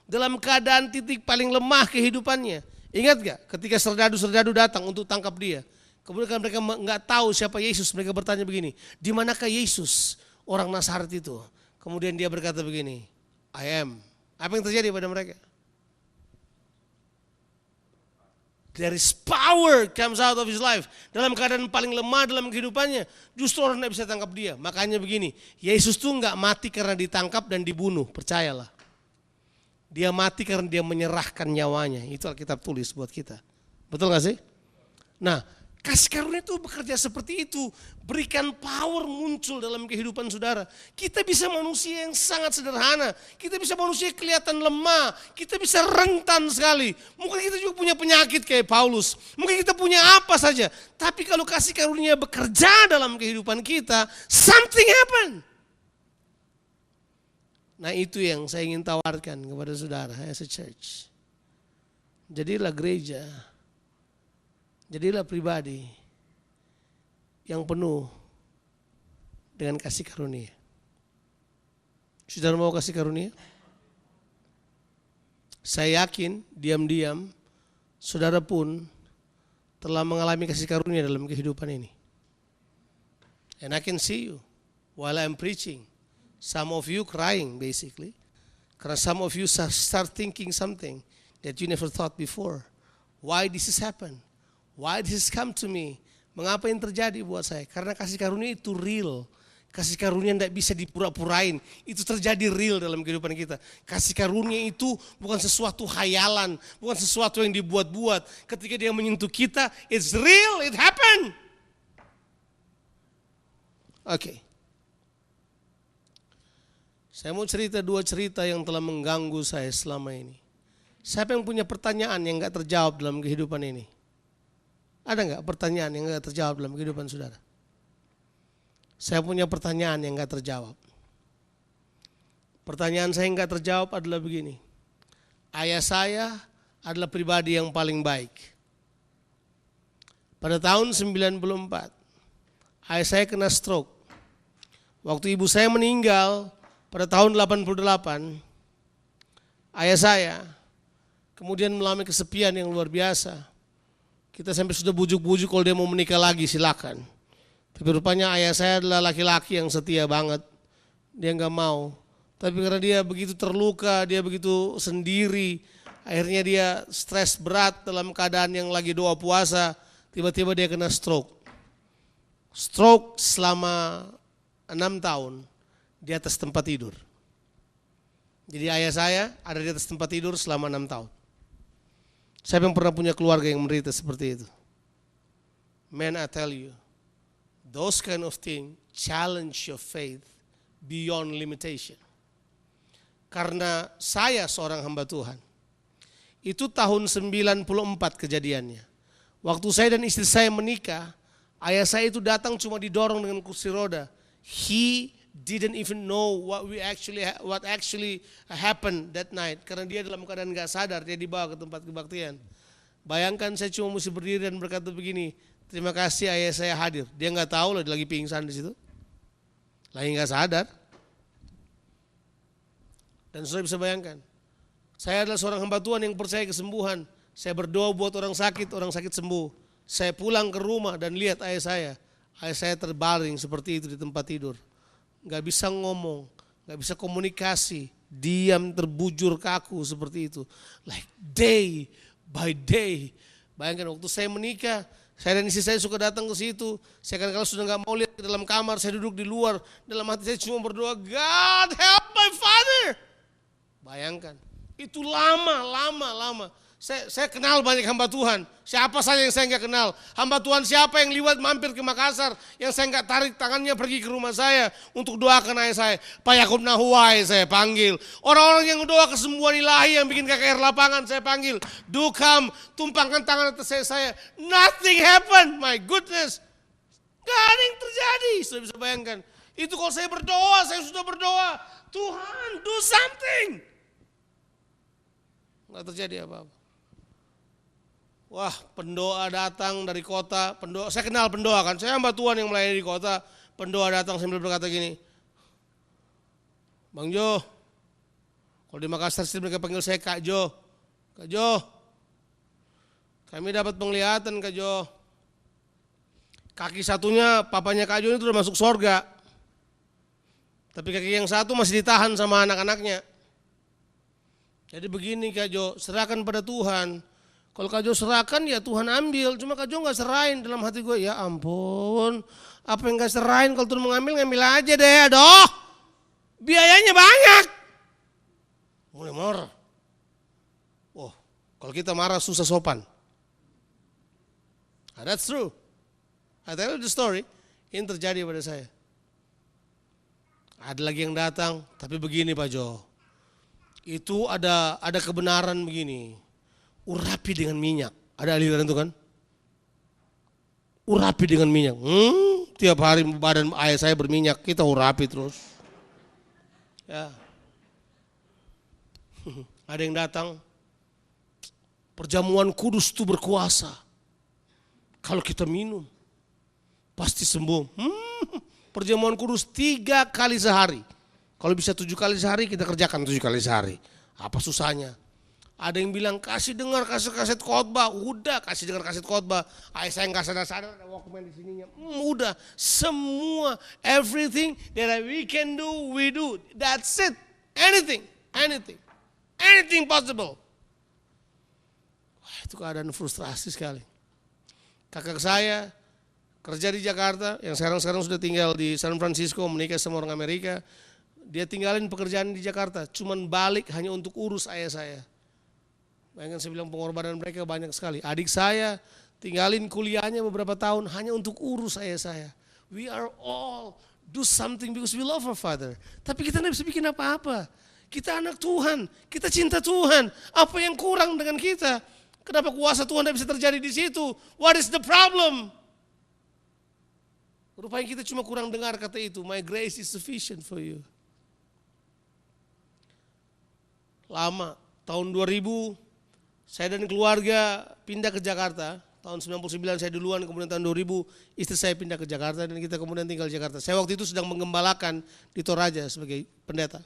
Dalam keadaan titik paling lemah kehidupannya. Ingat gak ketika serdadu-serdadu datang untuk tangkap dia. Kemudian mereka nggak tahu siapa Yesus. Mereka bertanya begini, di manakah Yesus orang Nazaret itu? Kemudian dia berkata begini, I am. Apa yang terjadi pada mereka? There is power comes out of his life. Dalam keadaan paling lemah dalam kehidupannya, justru orang tidak bisa tangkap dia. Makanya begini, Yesus tuh nggak mati karena ditangkap dan dibunuh, percayalah. Dia mati karena dia menyerahkan nyawanya. Itu Alkitab tulis buat kita. Betul gak sih? Nah, kasih karunia itu bekerja seperti itu. Berikan power muncul dalam kehidupan saudara. Kita bisa manusia yang sangat sederhana. Kita bisa manusia yang kelihatan lemah. Kita bisa rentan sekali. Mungkin kita juga punya penyakit kayak Paulus. Mungkin kita punya apa saja. Tapi kalau kasih karunia bekerja dalam kehidupan kita, something happen. Nah itu yang saya ingin tawarkan kepada saudara as a church. Jadilah gereja, jadilah pribadi yang penuh dengan kasih karunia. Saudara mau kasih karunia? Saya yakin diam-diam saudara pun telah mengalami kasih karunia dalam kehidupan ini. And I can see you while I'm preaching. Some of you crying basically. Karena some of you start thinking something that you never thought before. Why this has happened? Why this has come to me? Mengapa yang terjadi buat saya? Karena kasih karunia itu real. Kasih karunia tidak bisa dipura-purain. Itu terjadi real dalam kehidupan kita. Kasih karunia itu bukan sesuatu khayalan. Bukan sesuatu yang dibuat-buat. Ketika dia menyentuh kita, it's real, it happened. Oke. Saya mau cerita dua cerita yang telah mengganggu saya selama ini. Siapa yang punya pertanyaan yang gak terjawab dalam kehidupan ini? Ada gak pertanyaan yang gak terjawab dalam kehidupan saudara? Saya punya pertanyaan yang gak terjawab. Pertanyaan saya yang gak terjawab adalah begini. Ayah saya adalah pribadi yang paling baik. Pada tahun 94, ayah saya kena stroke. Waktu ibu saya meninggal, pada tahun 88, ayah saya Kemudian mengalami kesepian yang luar biasa. Kita sampai sudah bujuk-bujuk kalau dia mau menikah lagi silakan. Tapi rupanya ayah saya adalah laki-laki yang setia banget. Dia nggak mau. Tapi karena dia begitu terluka, dia begitu sendiri, akhirnya dia stres berat dalam keadaan yang lagi doa puasa, tiba-tiba dia kena stroke. Stroke selama 6 tahun di atas tempat tidur. Jadi ayah saya ada di atas tempat tidur selama 6 tahun. Siapa yang pernah punya keluarga yang menderita seperti itu? Man, I tell you, those kind of things challenge your faith beyond limitation. Karena saya seorang hamba Tuhan. Itu tahun 94 kejadiannya. Waktu saya dan istri saya menikah, ayah saya itu datang cuma didorong dengan kursi roda. He didn't even know what actually happened that night. Karena dia dalam keadaan gak sadar, dia dibawa ke tempat kebaktian. Bayangkan saya cuma mesti berdiri dan berkata begini, terima kasih ayah saya hadir. Dia gak tahu loh, dia lagi pingsan di situ. Lagi gak sadar. Dan saudara bisa bayangkan, saya adalah seorang hamba Tuhan yang percaya kesembuhan. Saya berdoa buat orang sakit sembuh. Saya pulang ke rumah dan lihat ayah saya terbaring seperti itu di tempat tidur. Gak bisa ngomong, gak bisa komunikasi, diam terbujur kaku seperti itu. Like day by day. Bayangkan waktu saya menikah, saya dan istri saya suka datang ke situ. Saya kadang-kadang sudah gak mau lihat ke dalam kamar, saya duduk di luar. Dalam hati saya cuma berdoa, God help my father. Bayangkan, itu lama. Saya kenal banyak hamba Tuhan. Siapa saja yang saya nggak kenal? Hamba Tuhan siapa yang liwat mampir ke Makassar, yang saya nggak tarik tangannya pergi ke rumah saya untuk doakan ayah saya. Pak Yakub Nahuai saya panggil. Orang-orang yang doa kesembuhan ilahi yang bikin KKR lapangan saya panggil. Do come, tumpangkan tangan atas saya. Nothing happened, my goodness. Gak ada yang terjadi. Sudah bisa bayangkan. Itu kalau saya berdoa, saya sudah berdoa. Tuhan, do something. Gak terjadi apa-apa. Wah, pendoa datang dari kota, saya kenal pendoa kan, saya hamba Tuhan yang melayani di kota. Pendoa datang sambil berkata gini, Bang Jo, kalau di Makassar mereka panggil saya Kak Jo. Kak Jo, kami dapat penglihatan Kak Jo. Kaki satunya papanya Kak Jo itu udah masuk surga, tapi kaki yang satu masih ditahan sama anak-anaknya. Jadi begini Kak Jo, serahkan pada Tuhan. Kalau Kak Jo serahkan ya Tuhan ambil, cuma Kak Jo gak serahin. Dalam hati gue, ya ampun, apa yang gak serahin, kalau Tuhan mengambil, ngambil aja deh, aduh, biayanya banyak. Mulai marah. Oh, kalau kita marah susah sopan. That's true. I tell you the story, ini terjadi pada saya. Ada lagi yang datang, tapi begini Pak Jo, itu ada kebenaran begini. Urapi dengan minyak. Ada aliran itu kan? Urapi dengan minyak. Tiap hari badan ayah saya berminyak, kita urapi terus. Ya. Ada yang datang. Perjamuan kudus itu berkuasa. Kalau kita minum, pasti sembuh. Perjamuan kudus 3 kali sehari. Kalau bisa 7 kali sehari, kita kerjakan 7 kali sehari. Apa susahnya? Ada yang bilang kasih dengar kaset khotbah, udah kasih dengar kaset khotbah. Ayah saya nggak sadar ada Walkman di sininya. Udah semua everything that we can do we do. That's it. Anything possible. Wah, itu keadaan frustrasi sekali. Kakak saya kerja di Jakarta, yang sekarang sudah tinggal di San Francisco, menikah sama orang Amerika. Dia tinggalin pekerjaan di Jakarta, cuman balik hanya untuk urus ayah saya. Bayangkan saya bilang pengorbanan mereka banyak sekali. Adik saya tinggalin kuliahnya beberapa tahun hanya untuk urus ayah saya. We are all do something because we love our father. Tapi kita tidak bisa bikin apa-apa. Kita anak Tuhan, kita cinta Tuhan. Apa yang kurang dengan kita? Kenapa kuasa Tuhan tidak bisa terjadi di situ? What is the problem? Rupanya kita cuma kurang dengar kata itu. My grace is sufficient for you. Lama, tahun 2000. Saya dan keluarga pindah ke Jakarta, tahun 99 saya duluan, kemudian tahun 2000 istri saya pindah ke Jakarta dan kita kemudian tinggal di Jakarta. Saya waktu itu sedang menggembalakan di Toraja sebagai pendeta,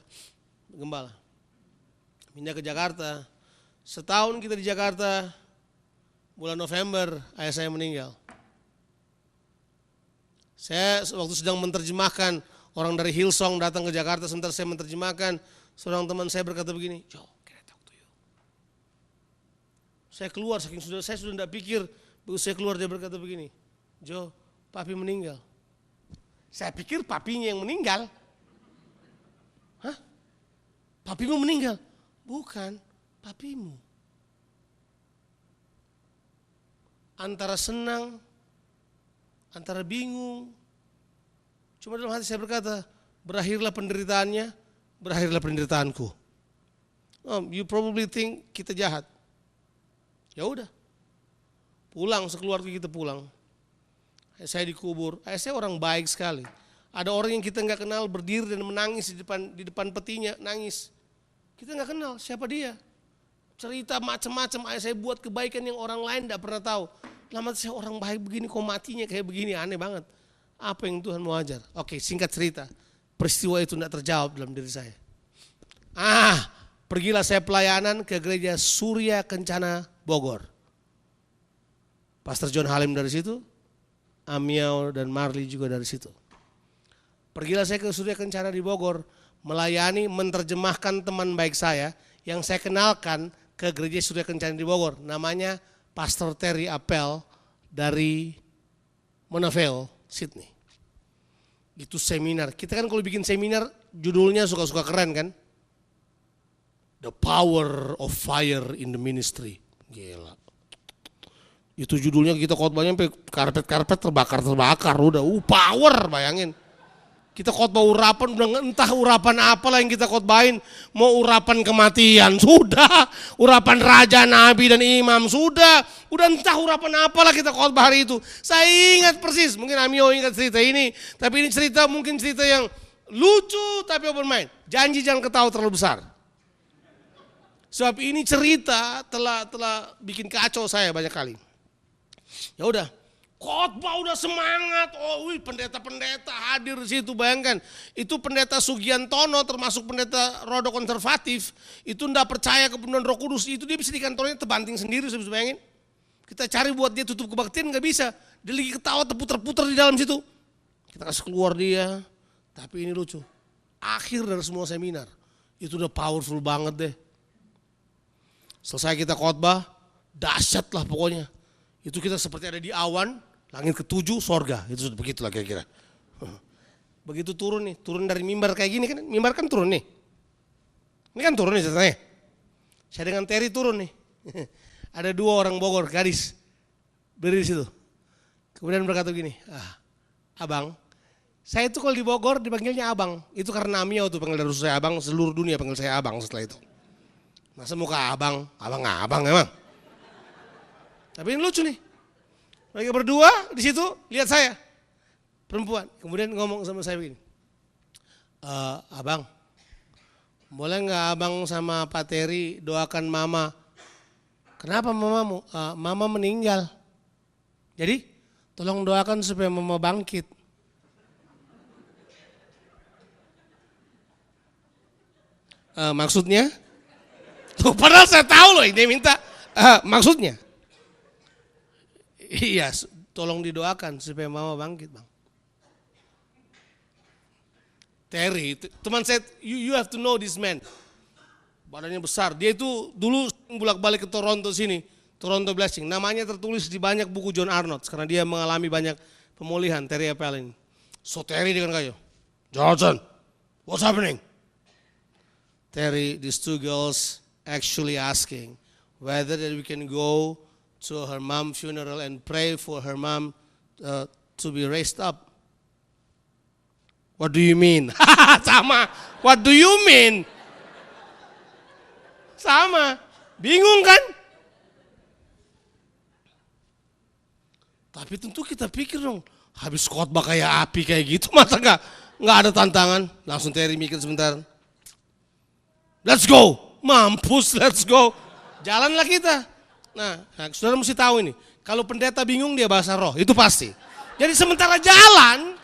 gembala. Pindah ke Jakarta, Setahun kita di Jakarta, bulan November ayah saya meninggal. Saya waktu sedang menerjemahkan, orang dari Hillsong datang ke Jakarta, sebentar saya menerjemahkan, seorang teman saya berkata begini, Joe, can I talk to you? Saya keluar, saya sudah tidak pikir, begitu saya keluar dia berkata begini, Joe, papi meninggal. Saya pikir papinya yang meninggal. Hah? Papimu meninggal? Bukan, papimu. Antara senang, antara bingung. Cuma dalam hati saya berkata, berakhirlah penderitaannya, berakhirlah penderitaanku. You probably think kita jahat. Ya udah. Pulang, sekeluarga kita pulang. Saya dikubur. Saya orang baik sekali. Ada orang yang kita nggak kenal berdiri dan menangis di depan petinya, nangis. Kita nggak kenal siapa dia. Cerita macam-macam. Saya buat kebaikan yang orang lain tidak pernah tahu. Lama saya orang baik begini, kok matinya kayak begini, aneh banget. Apa yang Tuhan mau ajar? Oke, singkat cerita. Peristiwa itu tidak terjawab dalam diri saya. Pergilah saya pelayanan ke gereja Surya Kencana Bogor. Pastor John Halim dari situ, Amiau dan Marley juga dari situ. Pergilah saya ke Surya Kencana di Bogor, melayani, menerjemahkan teman baik saya yang saya kenalkan ke gereja Surya Kencana di Bogor. Namanya Pastor Terry Appel dari Monavale, Sydney. Itu seminar. Kita kan kalau bikin seminar judulnya suka-suka keren kan? The Power of Fire in the Ministry. Gila. Itu judulnya kita khotbahnya sampai karpet-karpet terbakar udah. Power, bayangin. Kita khotbah urapan, udah entah urapan apa lah yang kita khotbahin. Mau urapan kematian, sudah. Urapan raja, nabi dan imam, sudah. Udah entah urapan apa lah kita khotbah hari itu. Saya ingat persis, mungkin Amio ingat cerita ini. Tapi ini cerita mungkin cerita yang lucu tapi open mind. Janji jangan ketawa terlalu besar. Sebab ini cerita telah bikin kacau saya banyak kali. Ya udah, khotbah udah semangat. Pendeta-pendeta hadir di situ, bayangkan. Itu pendeta Sugiantono termasuk pendeta rodo konservatif, itu enggak percaya kepenuhan Roh Kudus, itu dia bisa di kantornya terbanting sendiri, bisa bayangin. Kita cari buat dia tutup kebaktian enggak bisa. Dia lagi ketawa terputar-putar di dalam situ. Kita kasih keluar dia. Tapi ini lucu. Akhir dari semua seminar, itu udah powerful banget deh. Selesai kita khotbah, dahsyat lah pokoknya. Itu kita seperti ada di awan, langit ketujuh, sorga. Itu sudah begitulah kira-kira. Begitu turun nih, turun dari mimbar kayak gini kan, mimbar kan turun nih. Ini kan turun nih ceritanya. Saya dengan Terry turun nih. Ada dua orang Bogor, gadis, berdiri di situ. Kemudian berkata gini, abang, saya itu kalau di Bogor dipanggilnya abang. Itu karena Amiau tuh panggil dari saya abang, seluruh dunia panggil saya abang setelah itu. Masa muka abang emang. Tapi ini lucu nih. Mereka berdua di situ lihat saya, perempuan. Kemudian ngomong sama saya begini, abang, boleh nggak abang sama Pak Terry doakan mama? Kenapa mamamu? Mama meninggal. Jadi tolong doakan supaya mama bangkit. Maksudnya? Tuh, padahal saya tahu loh ini minta. Maksudnya? Iya, tolong didoakan supaya mama bangkit, bang. Terry, teman saya, you have to know this man. Badannya besar. Dia itu dulu bolak-balik ke Toronto sini, Toronto Blessing. Namanya tertulis di banyak buku John Arnott karena dia mengalami banyak pemulihan. Terry Appel ini. So Terry dengan kayu, Johnson, what's happening? Terry, these two girls actually asking whether that we can go to her mom funeral and pray for her mom to be raised up. What do you mean? Sama. What do you mean? Sama. Bingung kan? Tapi tentu kita pikir dong, habis khotbah kayak api kayak gitu, masa nggak ada tantangan? Langsung Terry mikir sebentar. Let's go. Mampus, let's go. Jalanlah kita. Nah, saudara mesti tahu ini. Kalau pendeta bingung dia bahasa roh, itu pasti. Jadi sementara jalan,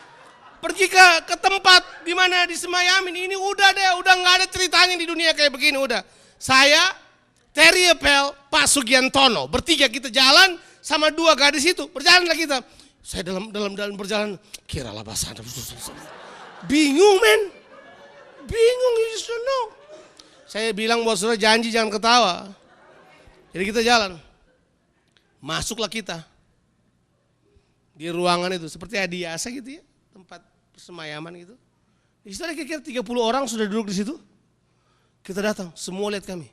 pergi ke tempat di mana disemayamin, ini udah deh, udah nggak ada ceritanya di dunia kayak begini udah. Saya Terry Appel, Pak Sugiantono, bertiga kita jalan sama 2 gadis itu, berjalanlah kita. Saya dalam berjalan, kiralah bahasa Anda. Bingung men, bingung, you just don't know. Saya bilang buat saudara janji jangan ketawa. Jadi kita jalan, masuklah kita di ruangan itu, seperti adiasa gitu ya, tempat persemayaman gitu. Di situ ada kira-kira 30 orang sudah duduk di situ. Kita datang, semua lihat kami.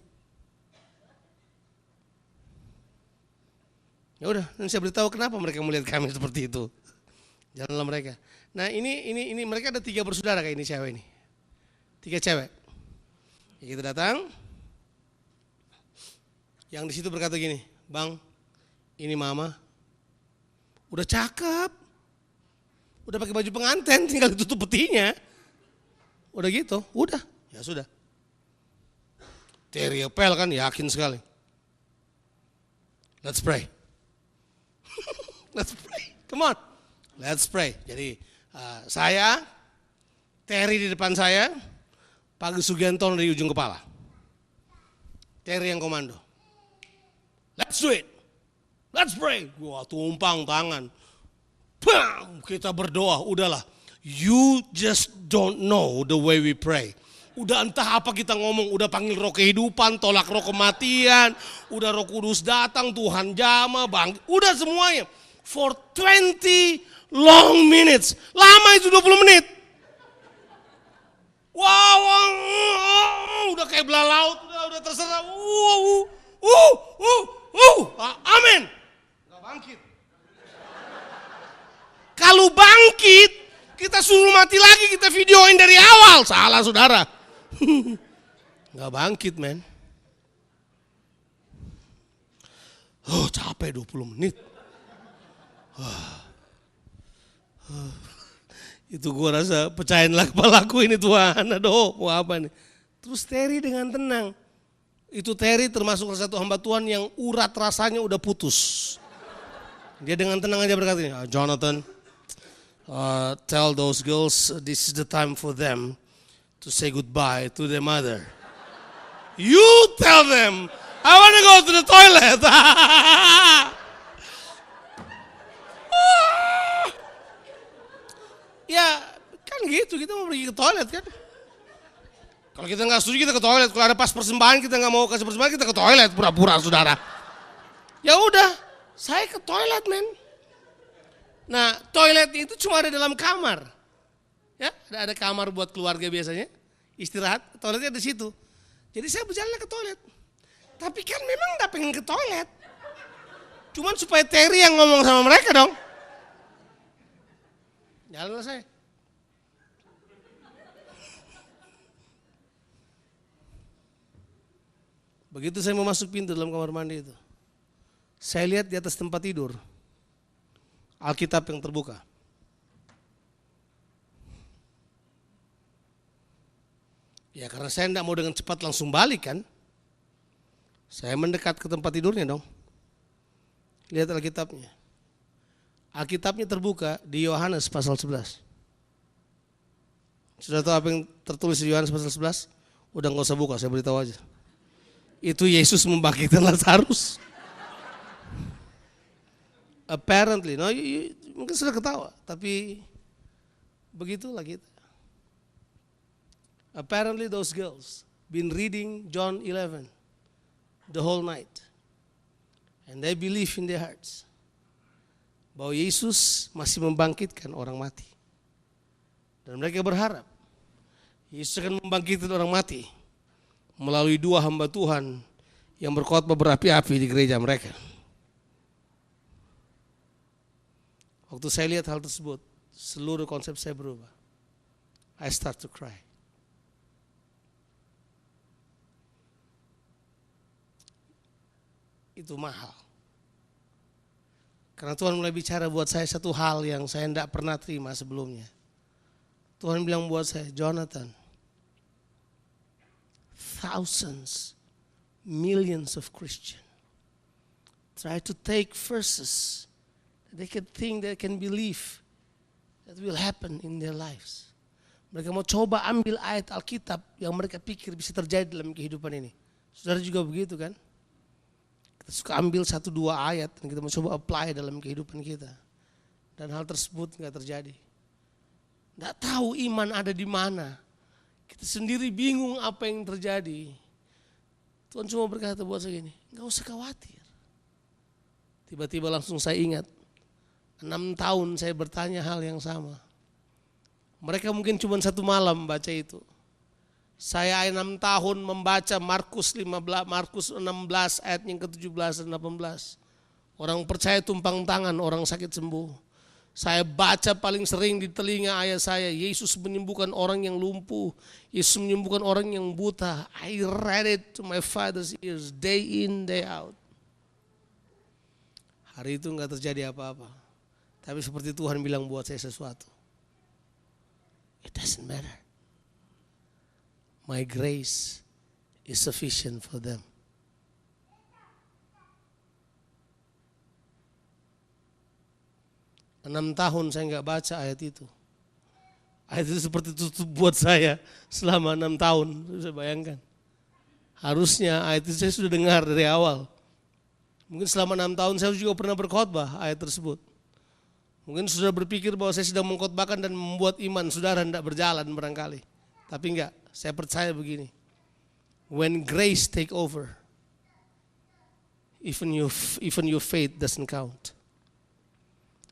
Ya udah, dan saya beritahu kenapa mereka melihat kami seperti itu. Jalanlah mereka. Nah ini mereka ada 3 bersaudara kayak ini cewek ini. 3 cewek. Ya, kita datang. Yang di situ berkata gini, Bang, ini mama. Udah cakep. Udah pakai baju pengantin, tinggal ditutup petinya. Udah gitu, udah. Ya sudah. Terry Appel kan yakin sekali. Let's pray. Let's pray. Come on. Let's pray. Jadi saya, Terry di depan saya, Pak Sugiantono di ujung kepala. Terry yang komando. Let's do it. Let's pray. Gua tumpang tangan. Bam, kita berdoa, udahlah. You just don't know the way we pray. Udah entah apa kita ngomong, udah panggil roh kehidupan, tolak roh kematian, udah Roh Kudus datang, Tuhan jamah, bangkit, udah semuanya. For 20 long minutes. Lama itu 20 menit. Wow, udah kayak belah laut, udah terserah. Amin. Gak bangkit. Kalau bangkit, kita suruh mati lagi, kita videoin dari awal. Salah saudara. Gak bangkit men. Capek 20 menit. Itu gua rasa pecahinlah kepalaku ini Tuhan. Aduh, mau apa nih. Terus Terry dengan tenang. Itu Terry termasuk salah satu hamba Tuhan yang urat rasanya udah putus. Dia dengan tenang aja berkata, Jonathan, tell those girls this is the time for them to say goodbye to their mother. You tell them, I want to go to the toilet. Ya kan gitu, kita mau pergi ke toilet kan. Kalau kita nggak setuju kita ke toilet. Kalau ada pas persembahan kita nggak mau kasih persembahan kita ke toilet pura-pura saudara. Ya udah, saya ke toilet men. Nah toilet itu cuma ada dalam kamar. Ya ada kamar buat keluarga biasanya. Istirahat, toiletnya di situ. Jadi saya berjalan ke toilet. Tapi kan memang nggak pengen ke toilet. Cuman supaya Terry yang ngomong sama mereka dong. Jalanlah saya. Begitu saya mau masuk pintu dalam kamar mandi itu, saya lihat di atas tempat tidur Alkitab yang terbuka. Ya karena saya tidak mau dengan cepat langsung balik kan. Saya mendekat ke tempat tidurnya dong. Lihat Alkitabnya. Alkitabnya terbuka di Yohanes pasal 11. Sudah tahu apa yang tertulis di Yohanes pasal 11? Udah gak usah buka, saya beritahu aja. Itu Yesus membangkitkan Lazarus. Apparently, mungkin sudah ketawa, tapi begitulah kita. Apparently those girls been reading John 11 the whole night. And they believe in their hearts bahwa Yesus masih membangkitkan orang mati. Dan mereka berharap Yesus akan membangkitkan orang mati melalui 2 hamba Tuhan yang berkhotbah berapi-api di gereja mereka. Waktu saya lihat hal tersebut, seluruh konsep saya berubah. I start to cry. Itu mahal. Karena Tuhan mulai bicara buat saya satu hal yang saya tidak pernah terima sebelumnya. Tuhan bilang buat saya, Jonathan, thousands, millions of Christians try to take verses that they can think, they can believe that will happen in their lives. Mereka mau coba ambil ayat Alkitab yang mereka pikir bisa terjadi dalam kehidupan ini. Saudara juga begitu kan? Kita suka ambil 1-2 ayat dan kita mencoba apply dalam kehidupan kita. Dan hal tersebut nggak terjadi. Nggak tahu iman ada di mana. Kita sendiri bingung apa yang terjadi. Tuhan cuma berkata buat saya gini, nggak usah khawatir. Tiba-tiba langsung saya ingat, 6 tahun saya bertanya hal yang sama. Mereka mungkin cuma 1 malam baca itu. Saya 6 tahun membaca Markus 16 ayat yang ke-17 dan 18. Orang percaya tumpang tangan, orang sakit sembuh. Saya baca paling sering di telinga ayah saya, Yesus menyembuhkan orang yang lumpuh, Yesus menyembuhkan orang yang buta. I read it to my father's ears, day in, day out. Hari itu enggak terjadi apa-apa. Tapi seperti Tuhan bilang buat saya sesuatu. It doesn't matter. My grace is sufficient for them. Enam tahun saya nggak baca ayat itu. Ayat itu seperti tutup buat saya selama 6 tahun. Bisa bayangkan. Harusnya ayat itu saya sudah dengar dari awal. Mungkin selama 6 tahun saya juga pernah berkhotbah ayat tersebut. Mungkin sudah berpikir bahwa saya sedang mengkhotbahkan dan membuat iman saudara tidak berjalan barangkali. Tapi enggak, saya percaya begini. When grace take over, even your faith doesn't count.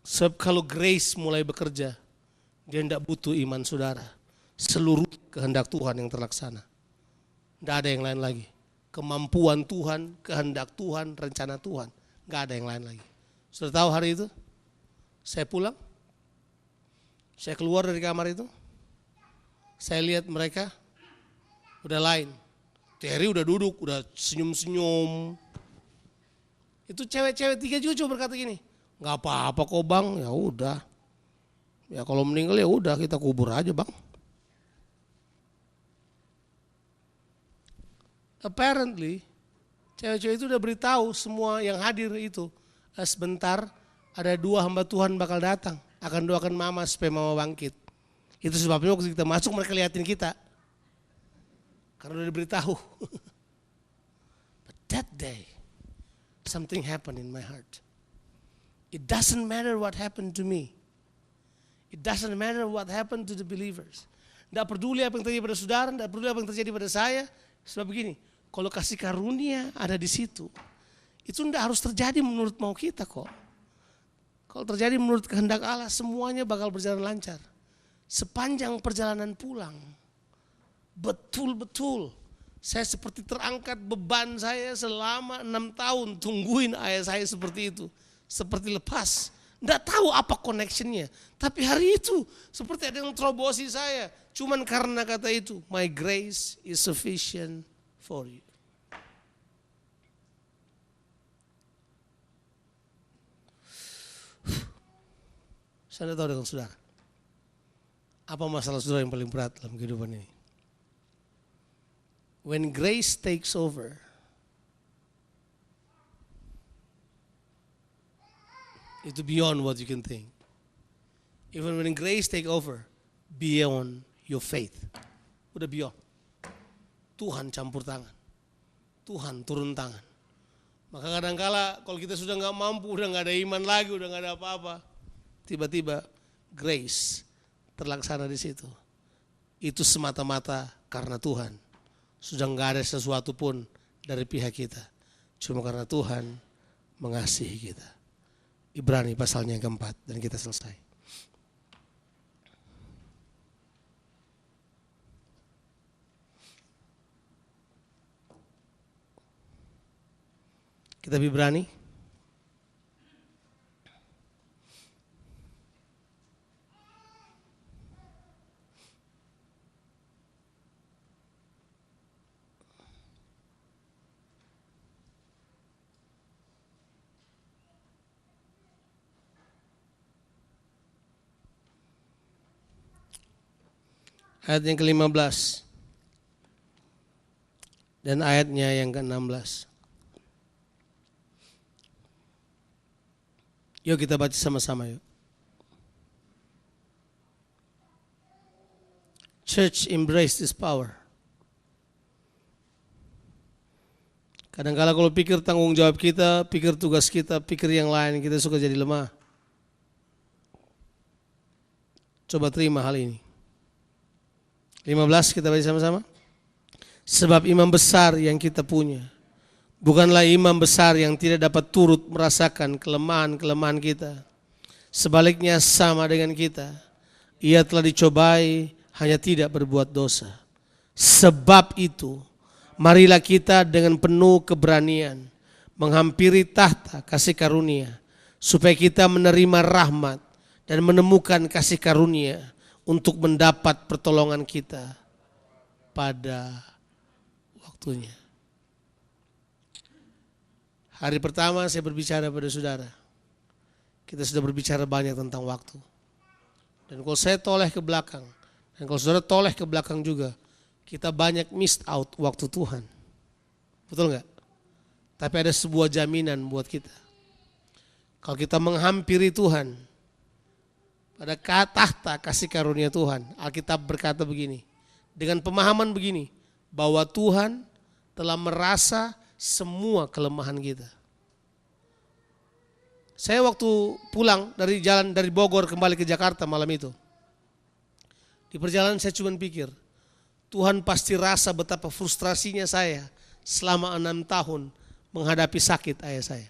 Sebab kalau grace mulai bekerja, dia tidak butuh iman saudara. Seluruh kehendak Tuhan yang terlaksana. Tidak ada yang lain lagi. Kemampuan Tuhan, kehendak Tuhan, rencana Tuhan. Tidak ada yang lain lagi. Sudah tahu hari itu? Saya pulang. Saya keluar dari kamar itu. Saya lihat mereka udah lain. Terry udah duduk, udah senyum-senyum. Itu cewek-cewek 3 juga coba berkata gini, nggak apa-apa kok bang, ya udah. Ya kalau meninggal ya udah kita kubur aja bang. Apparently, cewek-cewek itu udah beritahu semua yang hadir itu. Sebentar ada 2 hamba Tuhan bakal datang, akan doakan mama supaya mama bangkit. Itu sebabnya waktu kita masuk mereka liatin kita. Karena udah diberitahu. But that day, something happened in my heart. It doesn't matter what happened to me. It doesn't matter what happened to the believers. Tidak peduli apa yang terjadi pada saudara, tidak peduli apa yang terjadi pada saya. Sebab begini, kalau kasih karunia ada di situ, itu tidak harus terjadi menurut mau kita kok. Kalau terjadi menurut kehendak Allah, semuanya bakal berjalan lancar. Sepanjang perjalanan pulang, betul-betul saya seperti terangkat beban saya selama 6 tahun tungguin ayah saya seperti itu. Seperti lepas, tidak tahu apa connectionnya. Tapi hari itu seperti ada yang terobosi saya. Cuman karena kata itu, my grace is sufficient for you. Saya tidak tahu dengan saudara, apa masalah saudara yang paling berat dalam kehidupan ini? When grace takes over, itu beyond what you can think. Even when grace take over, beyond your faith. Udah beyond. Tuhan campur tangan. Tuhan turun tangan. Maka kadangkala kalau kita sudah nggak mampu, udah nggak ada iman lagi, udah nggak ada apa-apa, tiba-tiba grace terlaksana di situ. Itu semata-mata karena Tuhan. Sudah nggak ada sesuatu pun dari pihak kita. Cuma karena Tuhan mengasihi kita. Ibrani pasalnya yang keempat dan kita selesai. Kitab Ibrani ayat yang ke-15 dan ayatnya yang ke-16. Yuk kita baca sama-sama yuk. Church, embrace this power. Kadang-kala kalau pikir tanggung jawab kita, pikir tugas kita, pikir yang lain, kita suka jadi lemah. Coba terima hal ini. 15 kita baca sama-sama. Sebab imam besar yang kita punya bukanlah imam besar yang tidak dapat turut merasakan kelemahan-kelemahan kita. Sebaliknya sama dengan kita. Ia telah dicobai, hanya tidak berbuat dosa. Sebab itu, marilah kita dengan penuh keberanian menghampiri tahta kasih karunia, supaya kita menerima rahmat dan menemukan kasih karunia untuk mendapat pertolongan kita pada waktunya. Hari pertama saya berbicara pada saudara, kita sudah berbicara banyak tentang waktu. Dan kalau saya toleh ke belakang, dan kalau saudara toleh ke belakang juga, kita banyak missed out waktu Tuhan. Betul enggak? Tapi ada sebuah jaminan buat kita. Kalau kita menghampiri Tuhan, pada tahta kasih karunia Tuhan, Alkitab berkata begini, dengan pemahaman begini, bahwa Tuhan telah merasa semua kelemahan kita. Saya waktu pulang dari jalan dari Bogor kembali ke Jakarta malam itu, di perjalanan saya cuma pikir, Tuhan pasti rasa betapa frustrasinya saya selama 6 tahun menghadapi sakit ayah saya.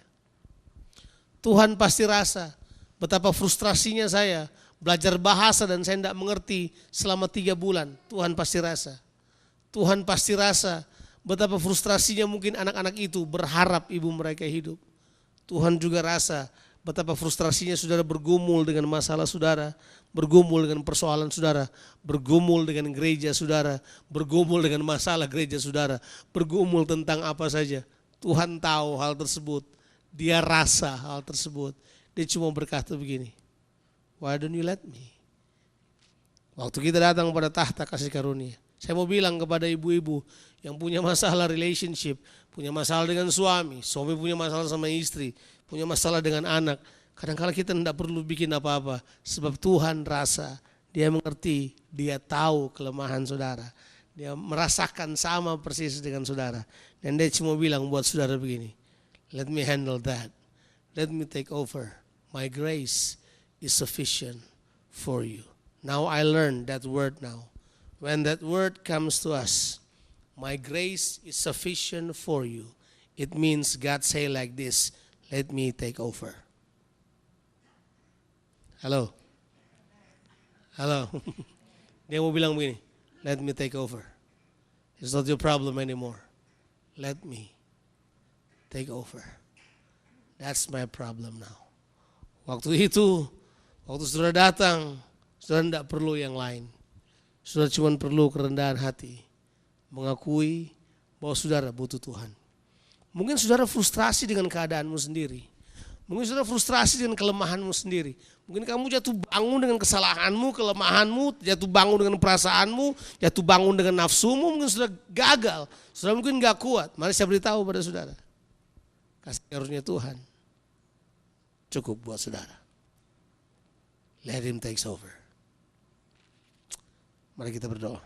Tuhan pasti rasa betapa frustrasinya saya belajar bahasa dan saya tidak mengerti selama 3 bulan. Tuhan pasti rasa. Tuhan pasti rasa betapa frustrasinya mungkin anak-anak itu berharap ibu mereka hidup. Tuhan juga rasa betapa frustrasinya saudara bergumul dengan masalah saudara, bergumul dengan persoalan saudara, bergumul dengan gereja saudara, bergumul dengan masalah gereja saudara, bergumul tentang apa saja. Tuhan tahu hal tersebut, dia rasa hal tersebut. Dia cuma berkata begini, why don't you let me? Waktu kita datang pada tahta kasih karunia, saya mau bilang kepada ibu-ibu yang punya masalah relationship, punya masalah dengan suami punya masalah sama istri, punya masalah dengan anak. Kadang-kadang kita tidak perlu bikin apa-apa, sebab Tuhan rasa, dia mengerti, dia tahu kelemahan saudara. Dia merasakan sama persis dengan saudara. Dan dia cuma bilang buat saudara begini, let me handle that, let me take over. My grace is sufficient for you. Now I learned that word now. When that word comes to us, my grace is sufficient for you. It means God say like this, let me take over. Halo? Halo? Dia mau bilang begini, let me take over. It's not your problem anymore. Let me take over. That's my problem now. Waktu itu, waktu saudara datang, saudara tidak perlu yang lain. Saudara cuma perlu kerendahan hati, mengakui bahwa saudara butuh Tuhan. Mungkin saudara frustrasi dengan keadaanmu sendiri. Mungkin saudara frustrasi dengan kelemahanmu sendiri. Mungkin kamu jatuh bangun dengan kesalahanmu, kelemahanmu, jatuh bangun dengan perasaanmu, jatuh bangun dengan nafsumu, mungkin sudah gagal. Saudara mungkin gak kuat. Mari saya beritahu pada saudara, kasih karunia Tuhan cukup buat saudara. Let him take over. Mari kita berdoa.